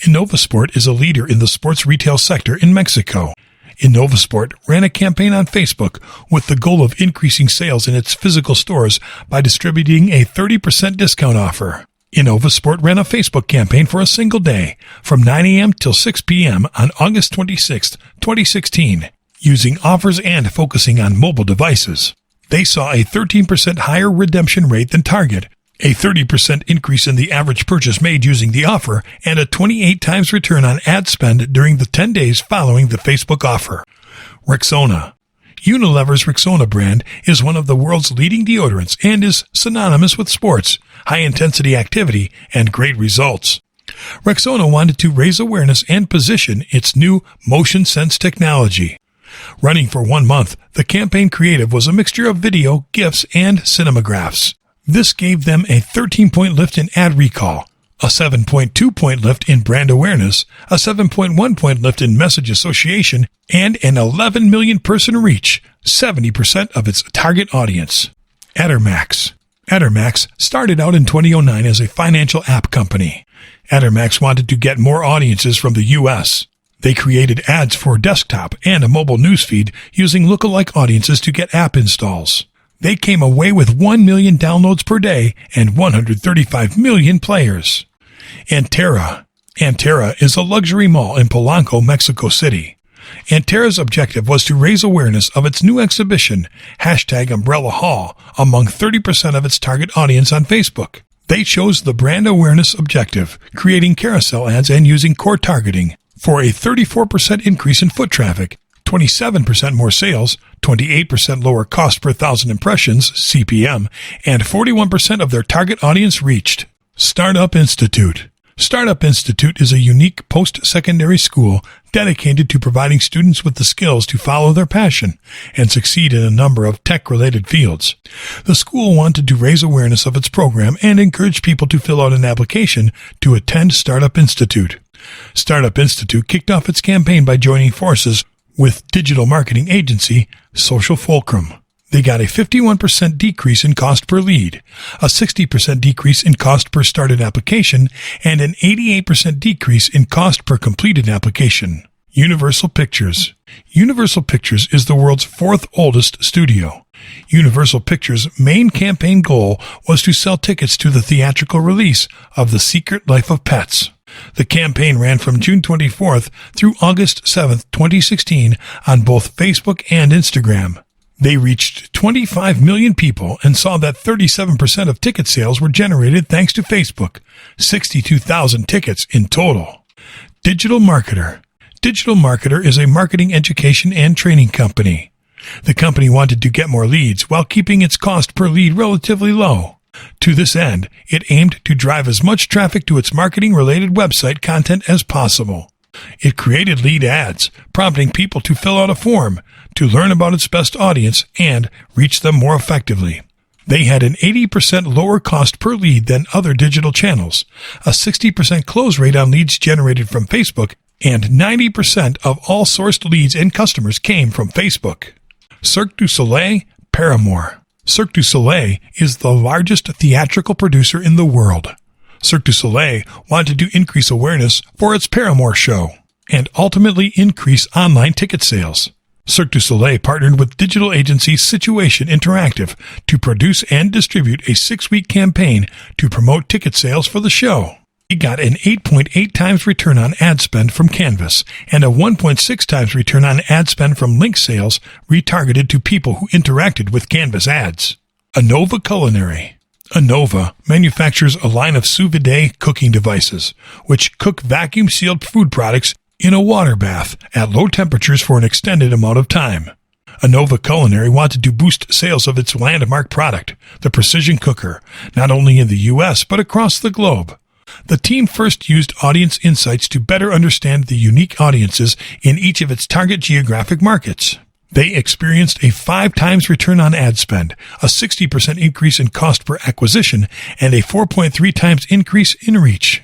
Innovasport is a leader in the sports retail sector in Mexico. Innovasport ran a campaign on Facebook with the goal of increasing sales in its physical stores by distributing a 30% discount offer. Innovasport ran a Facebook campaign for a single day, from 9 a.m. till 6 p.m. on August 26, 2016, using offers and focusing on mobile devices. They saw a 13% higher redemption rate than Target, a 30% increase in the average purchase made using the offer, and a 28 times return on ad spend during the 10 days following the Facebook offer. Rexona. Unilever's Rexona brand is one of the world's leading deodorants and is synonymous with sports, high-intensity activity, and great results. Rexona wanted to raise awareness and position its new motion sense technology. Running for 1 month, the campaign creative was a mixture of video, GIFs, and cinemagraphs. This gave them a 13-point lift in ad recall, a 7.2-point lift in brand awareness, a 7.1-point lift in message association, and an 11 million person reach, 70% of its target audience. Addermax. Addermax started out in 2009 as a financial app company. Addermax wanted to get more audiences from the U.S. They created ads for desktop and a mobile newsfeed using lookalike audiences to get app installs. They came away with 1 million downloads per day and 135 million players. Antera. Antera is a luxury mall in Polanco, Mexico City. Antera's objective was to raise awareness of its new exhibition, #Umbrella Hall, among 30% of its target audience on Facebook. They chose the brand awareness objective, creating carousel ads and using core targeting, for a 34% increase in foot traffic, 27% more sales, 28% lower cost per 1,000 impressions, CPM, and 41% of their target audience reached. Startup Institute. Startup Institute is a unique post-secondary school dedicated to providing students with the skills to follow their passion and succeed in a number of tech-related fields. The school wanted to raise awareness of its program and encourage people to fill out an application to attend Startup Institute. Startup Institute kicked off its campaign by joining forces with digital marketing agency Social Fulcrum. They got a 51% decrease in cost per lead, a 60% decrease in cost per started application, and an 88% decrease in cost per completed application. Universal Pictures. Universal Pictures is the world's fourth oldest studio. Universal Pictures' main campaign goal was to sell tickets to the theatrical release of The Secret Life of Pets. The campaign ran from June 24th through August 7th, 2016 on both Facebook and Instagram. They reached 25 million people and saw that 37% of ticket sales were generated thanks to Facebook, 62,000 tickets in total. Digital Marketer. Digital Marketer is a marketing education and training company. The company wanted to get more leads while keeping its cost per lead relatively low. To this end, it aimed to drive as much traffic to its marketing-related website content as possible. It created lead ads, prompting people to fill out a form, to learn about its best audience, and reach them more effectively. They had an 80% lower cost per lead than other digital channels, a 60% close rate on leads generated from Facebook, and 90% of all sourced leads and customers came from Facebook. Cirque du Soleil, Paramore. Cirque du Soleil is the largest theatrical producer in the world. Cirque du Soleil wanted to increase awareness for its Paramore show and ultimately increase online ticket sales. Cirque du Soleil partnered with digital agency Situation Interactive to produce and distribute a 6-week campaign to promote ticket sales for the show. It got an 8.8 times return on ad spend from Canvas and a 1.6 times return on ad spend from link sales retargeted to people who interacted with Canvas ads. Anova Culinary. Anova manufactures a line of sous vide cooking devices, which cook vacuum-sealed food products in a water bath at low temperatures for an extended amount of time. Anova Culinary wanted to boost sales of its landmark product, the Precision Cooker, not only in the U.S. but across the globe. The team first used audience insights to better understand the unique audiences in each of its target geographic markets. They experienced a 5 times return on ad spend, a 60% increase in cost per acquisition, and a 4.3 times increase in reach.